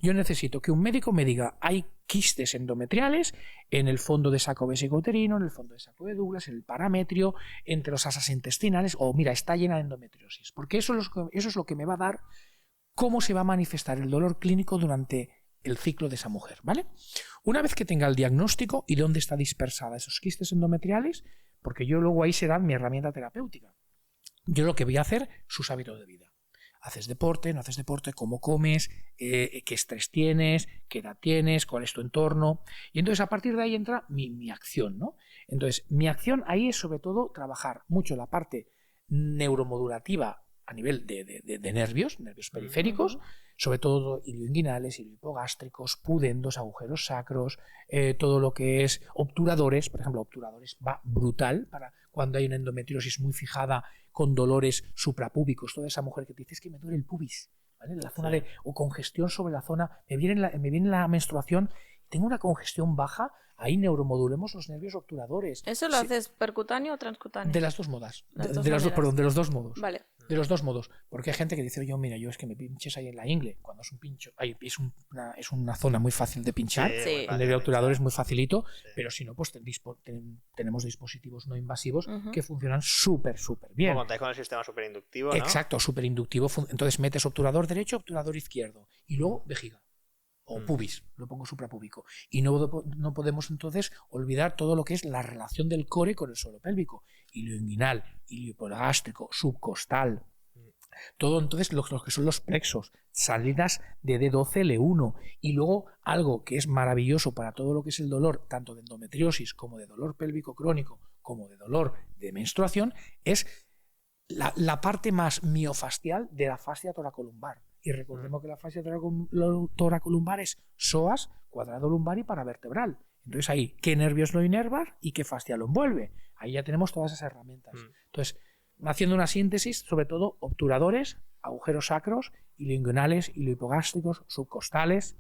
Yo necesito que un médico me diga, hay quistes endometriales en el fondo de saco vesicouterino, en el fondo de saco de Douglas, en el parametrio, entre los asas intestinales, o mira, está llena de endometriosis. Porque eso es lo que me va a dar cómo se va a manifestar el dolor clínico durante el ciclo de esa mujer, ¿vale? Una vez que tenga el diagnóstico y dónde está dispersada esos quistes endometriales, porque yo luego ahí será mi herramienta terapéutica. Yo lo que voy a hacer, sus hábitos de vida. ¿Haces deporte? ¿No haces deporte? ¿Cómo comes? ¿Qué estrés tienes? ¿Qué edad tienes? ¿Cuál es tu entorno? Y entonces a partir de ahí entra mi acción, ¿no? Entonces mi acción ahí es sobre todo trabajar mucho la parte neuromodulativa a nivel de nervios periféricos, sobre todo ilioinguinales, iliohipogástricos, pudendos, agujeros sacros, todo lo que es obturadores. Por ejemplo, obturadores va brutal para cuando hay una endometriosis muy fijada con dolores suprapúbicos. Toda esa mujer que te dice es que me duele el pubis, ¿vale? La zona o congestión sobre la zona, me viene la menstruación, tengo una congestión baja, ahí neuromodulemos los nervios obturadores. ¿Eso lo haces percutáneo o transcutáneo? De las dos modas. Las dos de los dos modos. Vale. De los dos modos. Porque hay gente que dice, oye, mira, yo es que me pinches ahí en la ingle. Cuando es un pincho, es una zona muy fácil de pinchar. Sí. El nervio obturador es muy facilito, pero si no, pues tenemos dispositivos no invasivos que funcionan súper bien. Como contáis con el sistema superinductivo, ¿no? Exacto, superinductivo. Entonces metes obturador derecho, obturador izquierdo. Y luego vejiga. O pubis, lo pongo suprapúbico. Y no podemos entonces olvidar todo lo que es la relación del core con el suelo pélvico. Ilioinguinal, iliohipogástrico, subcostal. Todo entonces lo que son los plexos, salidas de D12, L1. Y luego algo que es maravilloso para todo lo que es el dolor, tanto de endometriosis como de dolor pélvico crónico, como de dolor de menstruación, es la parte más miofascial de la fascia toracolumbar. Y recordemos que la fascia toracolumbar es psoas, cuadrado lumbar y paravertebral. Entonces ahí, ¿qué nervios lo inervan y qué fascia lo envuelve? Ahí ya tenemos todas esas herramientas. Entonces, haciendo una síntesis, sobre todo obturadores, agujeros sacros, ilioinguinales, iliohipogástricos, subcostales,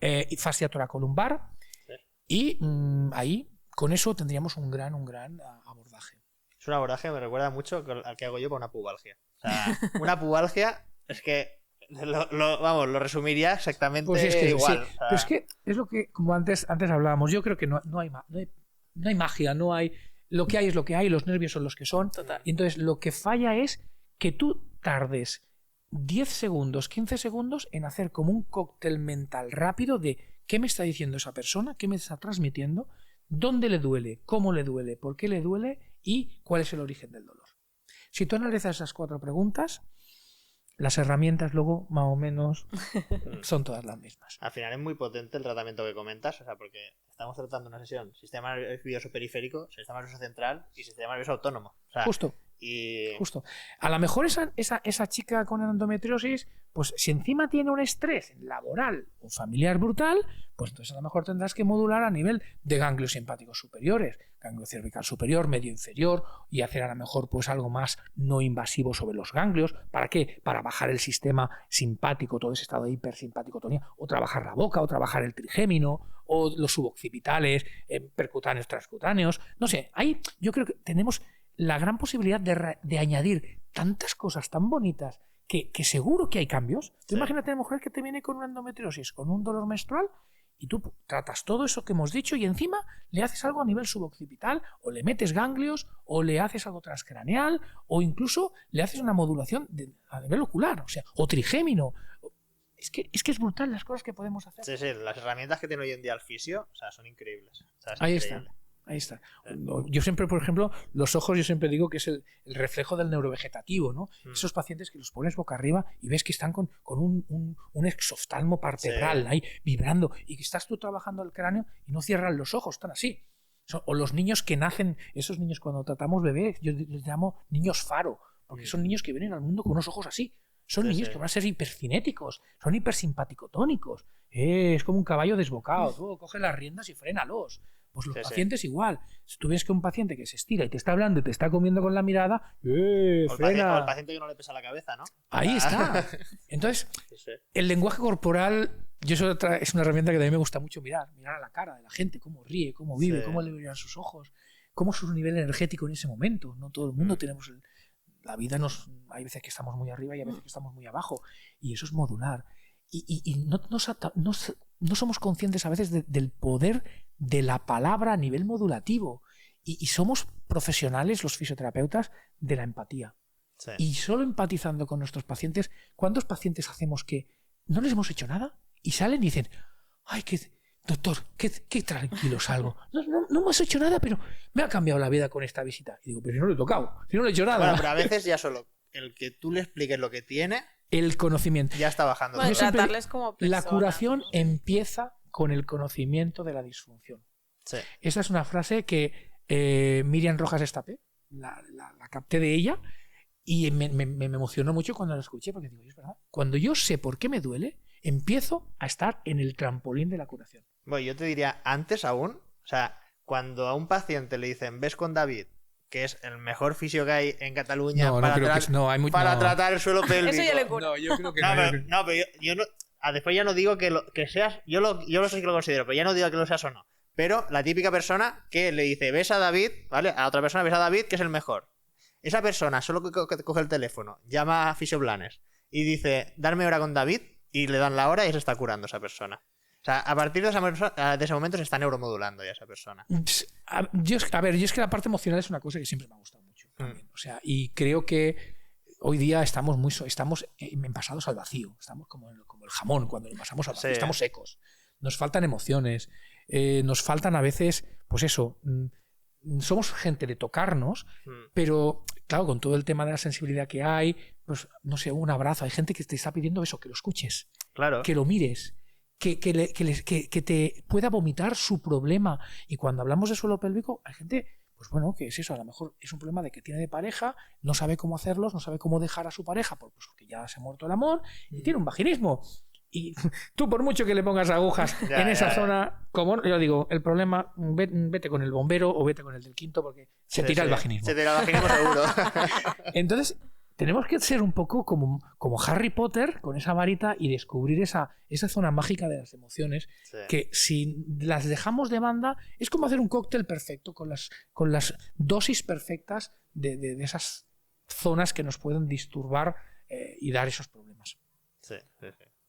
y fascia toracolumbar. Y ahí, con eso tendríamos un gran abordaje. Es un abordaje que me recuerda mucho al que hago yo para una pubalgia. O sea, una pubalgia es que lo resumiría exactamente pues es que, igual. Sí. O sea... Pero es que es lo que, como antes hablábamos, yo creo que no hay magia, no hay. Lo que hay es lo que hay, los nervios son los que son. Total. Y entonces lo que falla es que tú tardes 10 segundos, 15 segundos en hacer como un cóctel mental rápido de qué me está diciendo esa persona, qué me está transmitiendo, dónde le duele, cómo le duele, por qué le duele y cuál es el origen del dolor. Si tú analizas esas 4 preguntas, las herramientas luego más o menos son todas las mismas. Al final es muy potente el tratamiento que comentas, o sea, porque estamos tratando una sesión sistema nervioso periférico, sistema nervioso central y sistema nervioso autónomo. O sea, Justo. A lo mejor esa chica con endometriosis, pues si encima tiene un estrés laboral o familiar brutal, pues entonces a lo mejor tendrás que modular a nivel de ganglios simpáticos superiores, ganglio cervical superior, medio inferior, y hacer a lo mejor pues algo más no invasivo sobre los ganglios. ¿Para qué? Para bajar el sistema simpático, todo ese estado de hipersimpaticotonía, o trabajar la boca, o trabajar el trigémino, o los suboccipitales, percutáneos, transcutáneos. No sé, ahí yo creo que tenemos la gran posibilidad de añadir tantas cosas tan bonitas que seguro que hay cambios. Tú imagínate a una mujer que te viene con una endometriosis, con un dolor menstrual, y tú tratas todo eso que hemos dicho y encima le haces algo a nivel suboccipital, o le metes ganglios, o le haces algo transcraneal, o incluso le haces una modulación a nivel ocular, o sea, o trigémino. Es que es brutal las cosas que podemos hacer. Sí, las herramientas que tiene hoy en día el fisio, o sea, son increíbles. O sea, Ahí increíble. está. Ahí está. Yo siempre, por ejemplo, los ojos, yo siempre digo que es el reflejo del neurovegetativo, ¿no? Esos pacientes que los pones boca arriba y ves que están con un exoftalmo parvertebral ahí vibrando y que estás tú trabajando el cráneo y no cierran los ojos, están así. O los niños que nacen, esos niños cuando tratamos bebés, yo les llamo niños faro, porque son niños que vienen al mundo con unos ojos así. Son niños que van a ser hipercinéticos, son hipersimpaticotónicos. Es como un caballo desbocado. Tú coge las riendas y frénalos. Pues los pacientes igual. Si tú ves que un paciente que se estira y te está hablando y te está comiendo con la mirada, frena. O el paciente que no le pesa la cabeza, ¿no? Ahí está. Entonces, el lenguaje corporal, es una herramienta que también me gusta mucho mirar a la cara de la gente, cómo ríe, cómo vive, cómo le brillan sus ojos, cómo es su nivel energético en ese momento. No todo el mundo tenemos la vida hay veces que estamos muy arriba y hay veces que estamos muy abajo, y eso es modular. Y no somos conscientes a veces del poder de la palabra a nivel modulativo, y somos profesionales los fisioterapeutas de la empatía. Y solo empatizando con nuestros pacientes, ¿cuántos pacientes hacemos que no les hemos hecho nada y salen y dicen, ay, doctor, qué tranquilo salgo, no me has hecho nada, pero me ha cambiado la vida con esta visita? Y digo, pero si no le he tocado, si no le he hecho nada. Bueno, pero a veces ya solo el que tú le expliques lo que tiene, el conocimiento ya está bajando. Bueno, tratarles como personas, la curación, ¿no?, ¿no? empieza con el conocimiento de la disfunción. Sí. Esa es una frase que Miriam Rojas Estapé, la capté de ella, y me emocionó mucho cuando la escuché, porque digo, es verdad, cuando yo sé por qué me duele, empiezo a estar en el trampolín de la curación. Bueno, yo te diría antes aún, o sea, cuando a un paciente le dicen, ves con David, que es el mejor fisio que hay en Cataluña para tratar el suelo pélvico. Eso ya le cura. No, yo creo que pero yo no. Después ya no digo que seas. Yo lo sé que lo considero, pero ya no digo que lo seas o no. Pero la típica persona que le dice, ves a David, ¿vale? A otra persona, ves a David, que es el mejor. Esa persona solo que coge el teléfono, llama a Fisioblanes y dice, darme hora con David, y le dan la hora y se está curando esa persona. O sea, a partir de ese momento se está neuromodulando ya esa persona. Yo es que la parte emocional es una cosa que siempre me ha gustado mucho también. O sea, y creo que hoy día estamos pasados al vacío. Estamos como el jamón cuando lo pasamos al vacío. Estamos secos. Nos faltan emociones. Nos faltan a veces, pues eso, somos gente de tocarnos, pero claro, con todo el tema de la sensibilidad que hay, pues no sé, un abrazo. Hay gente que te está pidiendo eso, que lo escuches, claro, que lo mires, que te pueda vomitar su problema. Y cuando hablamos de suelo pélvico, hay gente, pues bueno, que es eso, a lo mejor es un problema de que tiene de pareja, no sabe cómo hacerlos, no sabe cómo dejar a su pareja porque ya se ha muerto el amor, y tiene un vaginismo. Y tú, por mucho que le pongas agujas en esa zona, como yo digo, el problema, vete con el bombero o vete con el del quinto, porque se tira el vaginismo. Se tira el vaginismo seguro. Entonces, tenemos que ser un poco como Harry Potter con esa varita y descubrir esa zona mágica de las emociones, que si las dejamos de banda, es como hacer un cóctel perfecto con las dosis perfectas de esas zonas que nos pueden disturbar y dar esos problemas. Sí.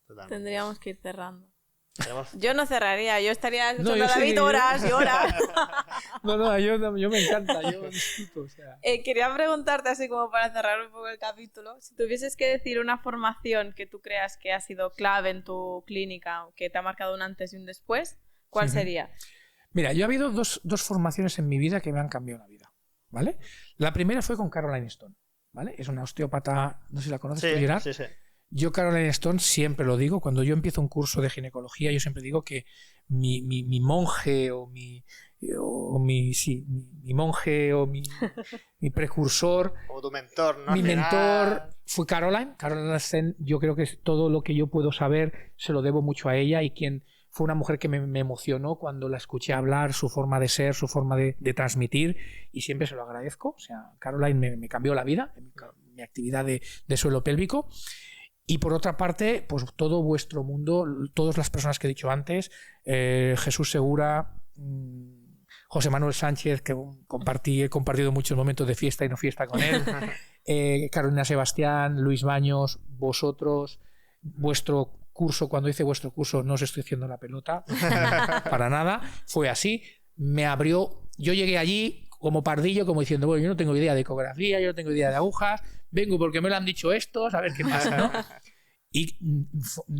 Totalmente. Tendríamos que ir cerrando. Yo no cerraría, yo estaría escuchando a David horas y horas. Yo me encanta, yo disfruto. O sea. Quería preguntarte, así como para cerrar un poco el capítulo, si tuvieses que decir una formación que tú creas que ha sido clave en tu clínica, que te ha marcado un antes y un después, ¿cuál sería? Mira, yo ha habido dos formaciones en mi vida que me han cambiado la vida, ¿vale? La primera fue con Caroline Stone, ¿vale? Es una osteópata, no sé si la conoces, Gerard. Sí. Yo, Caroline Stone, siempre lo digo, cuando yo empiezo un curso de ginecología, yo siempre digo que mi monje o mi monje o mi precursor, o tu mentor, ¿no? Mi mentor fue Caroline Stone. Yo creo que todo lo que yo puedo saber se lo debo mucho a ella, y fue una mujer que me emocionó cuando la escuché hablar, su forma de ser, su forma de transmitir, y siempre se lo agradezco. O sea, Caroline me cambió la vida, mi actividad de suelo pélvico. Y por otra parte, pues todo vuestro mundo, todas las personas que he dicho antes, Jesús Segura, José Manuel Sánchez, que he compartido muchos momentos de fiesta y no fiesta con él, Carolina Sebastián, Luis Baños, vosotros, vuestro curso, cuando hice vuestro curso no os estoy haciendo la pelota, para nada, fue así, me abrió, yo llegué allí como pardillo, como diciendo, bueno, yo no tengo idea de ecografía, yo no tengo idea de agujas, vengo porque me lo han dicho estos, a ver qué pasa, ¿no? Y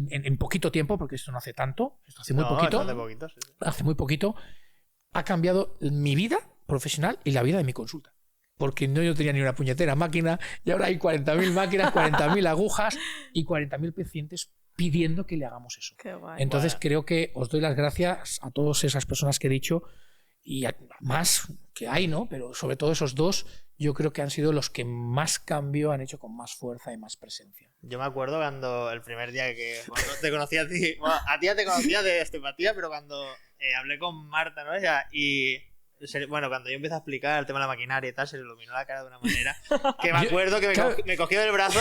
en poquito tiempo, porque esto no hace tanto, esto hace muy poquito, hace poquito, sí. Hace muy poquito, ha cambiado mi vida profesional y la vida de mi consulta. Porque yo no tenía ni una puñetera máquina y ahora hay 40.000 máquinas, 40.000 agujas y 40.000 pacientes pidiendo que le hagamos eso. Qué guay. Entonces creo que os doy las gracias a todas esas personas que he dicho y a más que hay, ¿no? Pero sobre todo esos dos, yo creo que han sido los que más cambio han hecho con más fuerza y más presencia. Yo me acuerdo cuando el primer día que te conocí a ti, bueno, a ti ya te conocía de osteopatía, pero cuando hablé con Marta, ¿no? Y bueno, cuando yo empecé a explicar el tema de la maquinaria y tal, se le iluminó la cara de una manera que me acuerdo que me cogió del brazo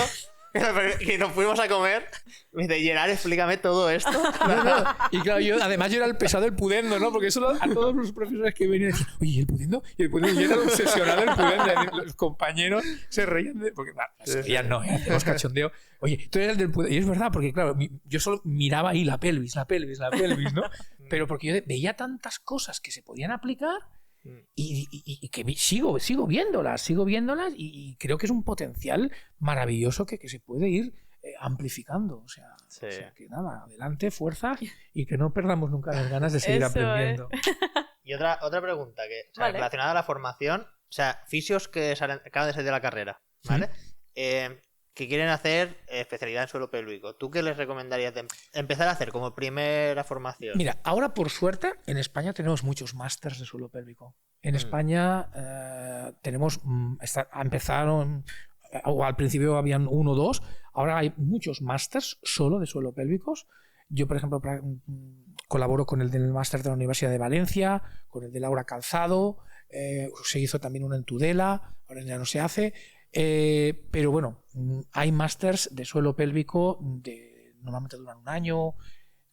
y nos fuimos a comer. Me dice, Gerard, explícame todo esto. No. Y claro, yo era el pesado del pudendo, ¿no? Porque eso a todos los profesores que venían decían, oye, ¿el pudendo? Y el pudendo, yo era obsesionado del pudendo. Los compañeros se reían porque se reían, no, hacemos cachondeo. Oye, tú eres el del pudendo. Y es verdad, porque claro, yo solo miraba ahí la pelvis, ¿no? Pero porque yo veía tantas cosas que se podían aplicar y que sigo viéndolas y creo que es un potencial maravilloso que se puede ir amplificando. O sea, que nada, adelante, fuerza y que no perdamos nunca las ganas de seguir aprendiendo. Y otra pregunta relacionada a la formación, o sea, fisios que acaban de salir de la carrera, ¿vale? Que quieren hacer especialidad en suelo pélvico. ¿Tú qué les recomendarías de empezar a hacer como primera formación? Mira, ahora por suerte en España tenemos muchos másters de suelo pélvico. En España empezaron, o al principio habían 1 o 2, ahora hay muchos másters solo de suelo pélvicos. Yo, por ejemplo, colaboro con el del máster de la Universidad de Valencia, con el de Laura Calzado, se hizo también uno en Tudela, ahora ya no se hace. Pero bueno, hay másters de suelo pélvico normalmente duran 1 año,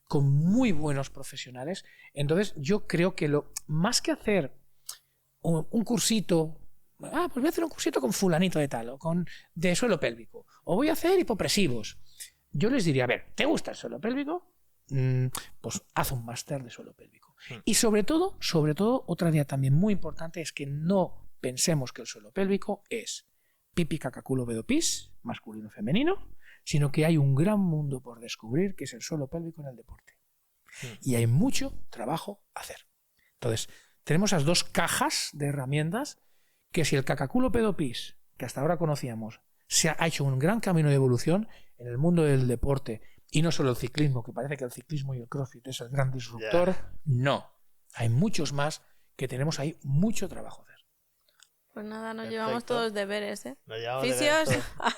con muy buenos profesionales. Entonces yo creo que más que hacer un cursito, pues voy a hacer un cursito con fulanito de tal, o de suelo pélvico, o voy a hacer hipopresivos, yo les diría, a ver, ¿te gusta el suelo pélvico? Pues haz un máster de suelo pélvico. Y sobre todo, otra idea también muy importante es que no pensemos que el suelo pélvico es pipi, caca, culo, bedo, pis, masculino, femenino, sino que hay un gran mundo por descubrir que es el suelo pélvico en el deporte. Y hay mucho trabajo a hacer. Entonces, tenemos esas 2 cajas de herramientas que si el caca, culo, pedo, pis, que hasta ahora conocíamos, se ha hecho un gran camino de evolución en el mundo del deporte, y no solo el ciclismo, que parece que el ciclismo y el crossfit es el gran disruptor, no. Hay muchos más que tenemos ahí mucho trabajo a hacer. Pues nada, nos llevamos todos deberes, ¿eh? Fisios,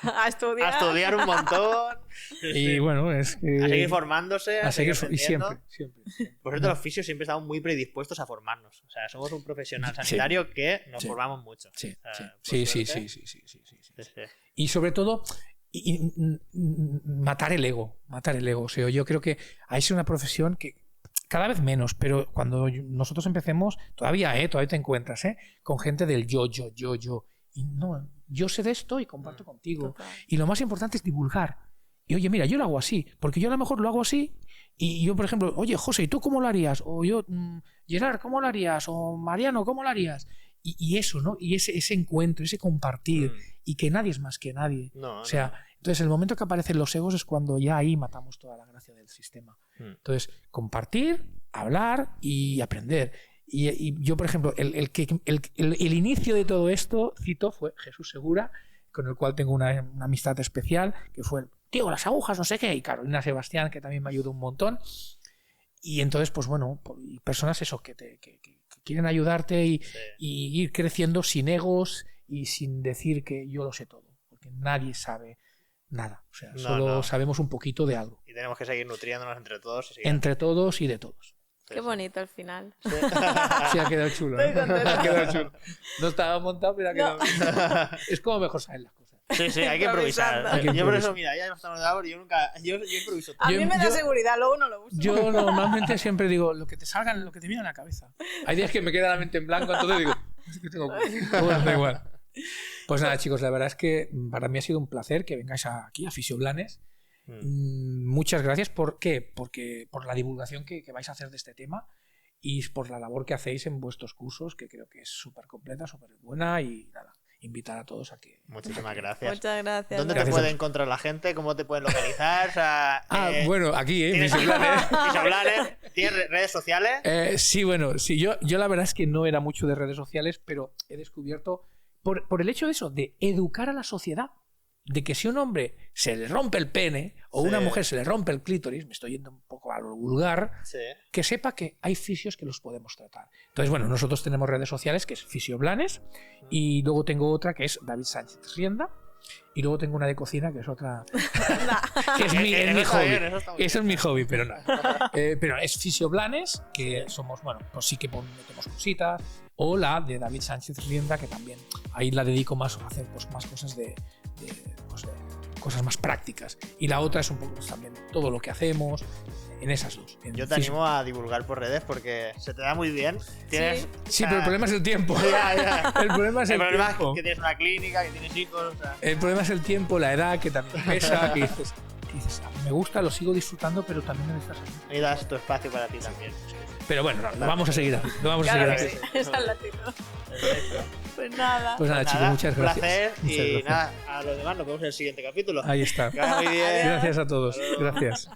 a estudiar. A estudiar un montón. Y bueno, es que... A seguir formándose. A seguir y siempre. Por cierto, los fisios siempre estamos muy predispuestos a formarnos. O sea, somos un profesional sanitario que nos formamos mucho. Sí. Y sobre todo, matar el ego. O sea, yo creo que es una profesión que cada vez menos, pero cuando nosotros empecemos, todavía te encuentras con gente del yo. Y no, yo sé de esto y comparto contigo. Total. Y lo más importante es divulgar. Y oye, mira, yo lo hago así, porque yo a lo mejor lo hago así. Y yo, por ejemplo, oye, José, ¿y tú cómo lo harías? O yo, Gerard, ¿cómo lo harías? O Mariano, ¿cómo lo harías? Y eso, ¿no? Y ese encuentro, ese compartir. Y que nadie es más que nadie. O sea, entonces el momento que aparecen los egos es cuando ya ahí matamos toda la gracia del sistema. Entonces, compartir, hablar y aprender. Y yo, por ejemplo, el inicio de todo esto, fue Jesús Segura, con el cual tengo una amistad especial, que fue el tío, las agujas, no sé qué, y Carolina Sebastián, que también me ayudó un montón. Y entonces, pues bueno, personas que quieren ayudarte y ir creciendo sin egos y sin decir que yo lo sé todo, porque nadie sabe nha. O sea, solo sabemos un poquito de algo. Y tenemos que seguir nutriéndonos entre todos. Entre todos y de todos. Qué bonito al final. Sí, ha quedado chulo. ¿No? Ha quedado chulo. No estaba montado, pero ha quedado Es como mejor saber las cosas. Sí, hay que improvisar. Yo por eso, mira, ya no estamos de ahora, yo improviso todo. A mí me da seguridad, luego no lo uso. Yo normalmente siempre digo, lo que te salga, lo que te viene a la cabeza. Hay días que me queda la mente en blanco, entonces digo, no sé qué tengo. Bueno, da igual. Pues nada, chicos, la verdad es que para mí ha sido un placer que vengáis aquí a Fisioblanes. Muchas gracias. ¿Por qué? Porque por la divulgación que vais a hacer de este tema y por la labor que hacéis en vuestros cursos, que creo que es súper completa, súper buena y nada. invitar a todos a que... Muchísimas gracias. Muchas gracias. ¿Dónde te puede encontrar la gente? ¿Cómo te pueden localizar? O sea, bueno, aquí, Fisioplanes. ¿Tienes redes sociales? Sí, bueno, sí, yo la verdad es que no era mucho de redes sociales, pero he descubierto, por el hecho de eso, de educar a la sociedad, de que si un hombre se le rompe el pene o una mujer se le rompe el clítoris, me estoy yendo un poco a lo vulgar, que sepa que hay fisios que los podemos tratar. Entonces, bueno, nosotros tenemos redes sociales que es Fisioblanes, y luego tengo otra que es David Sánchez Rienda, y luego tengo una de cocina que es otra que es mi hobby. Eso es mi hobby, pero no. Pero es Fisioblanes, que somos, bueno, pues sí que metemos cositas, o la de David Sánchez Rienda, que también ahí la dedico más a hacer pues, más cosas de cosas más prácticas, y la otra es un poco pues, también todo lo que hacemos en esas dos. Yo te animo a divulgar por redes porque se te da muy bien. Sí, pero el problema es el tiempo. El problema es el tiempo. Es que tienes una clínica, que tienes hijos. O sea. El problema es el tiempo, la edad, que también pesa, que dices, me gusta, lo sigo disfrutando, pero también me estás haciendo. Y das tu espacio para ti también. Pero bueno, lo vamos a seguir haciendo. Esa es la actitud. Pues nada, chicos, muchas gracias. Un placer. Muchas gracias. Nada, a los demás nos vemos en el siguiente capítulo. Ahí está. Muy bien. Gracias a todos. Gracias.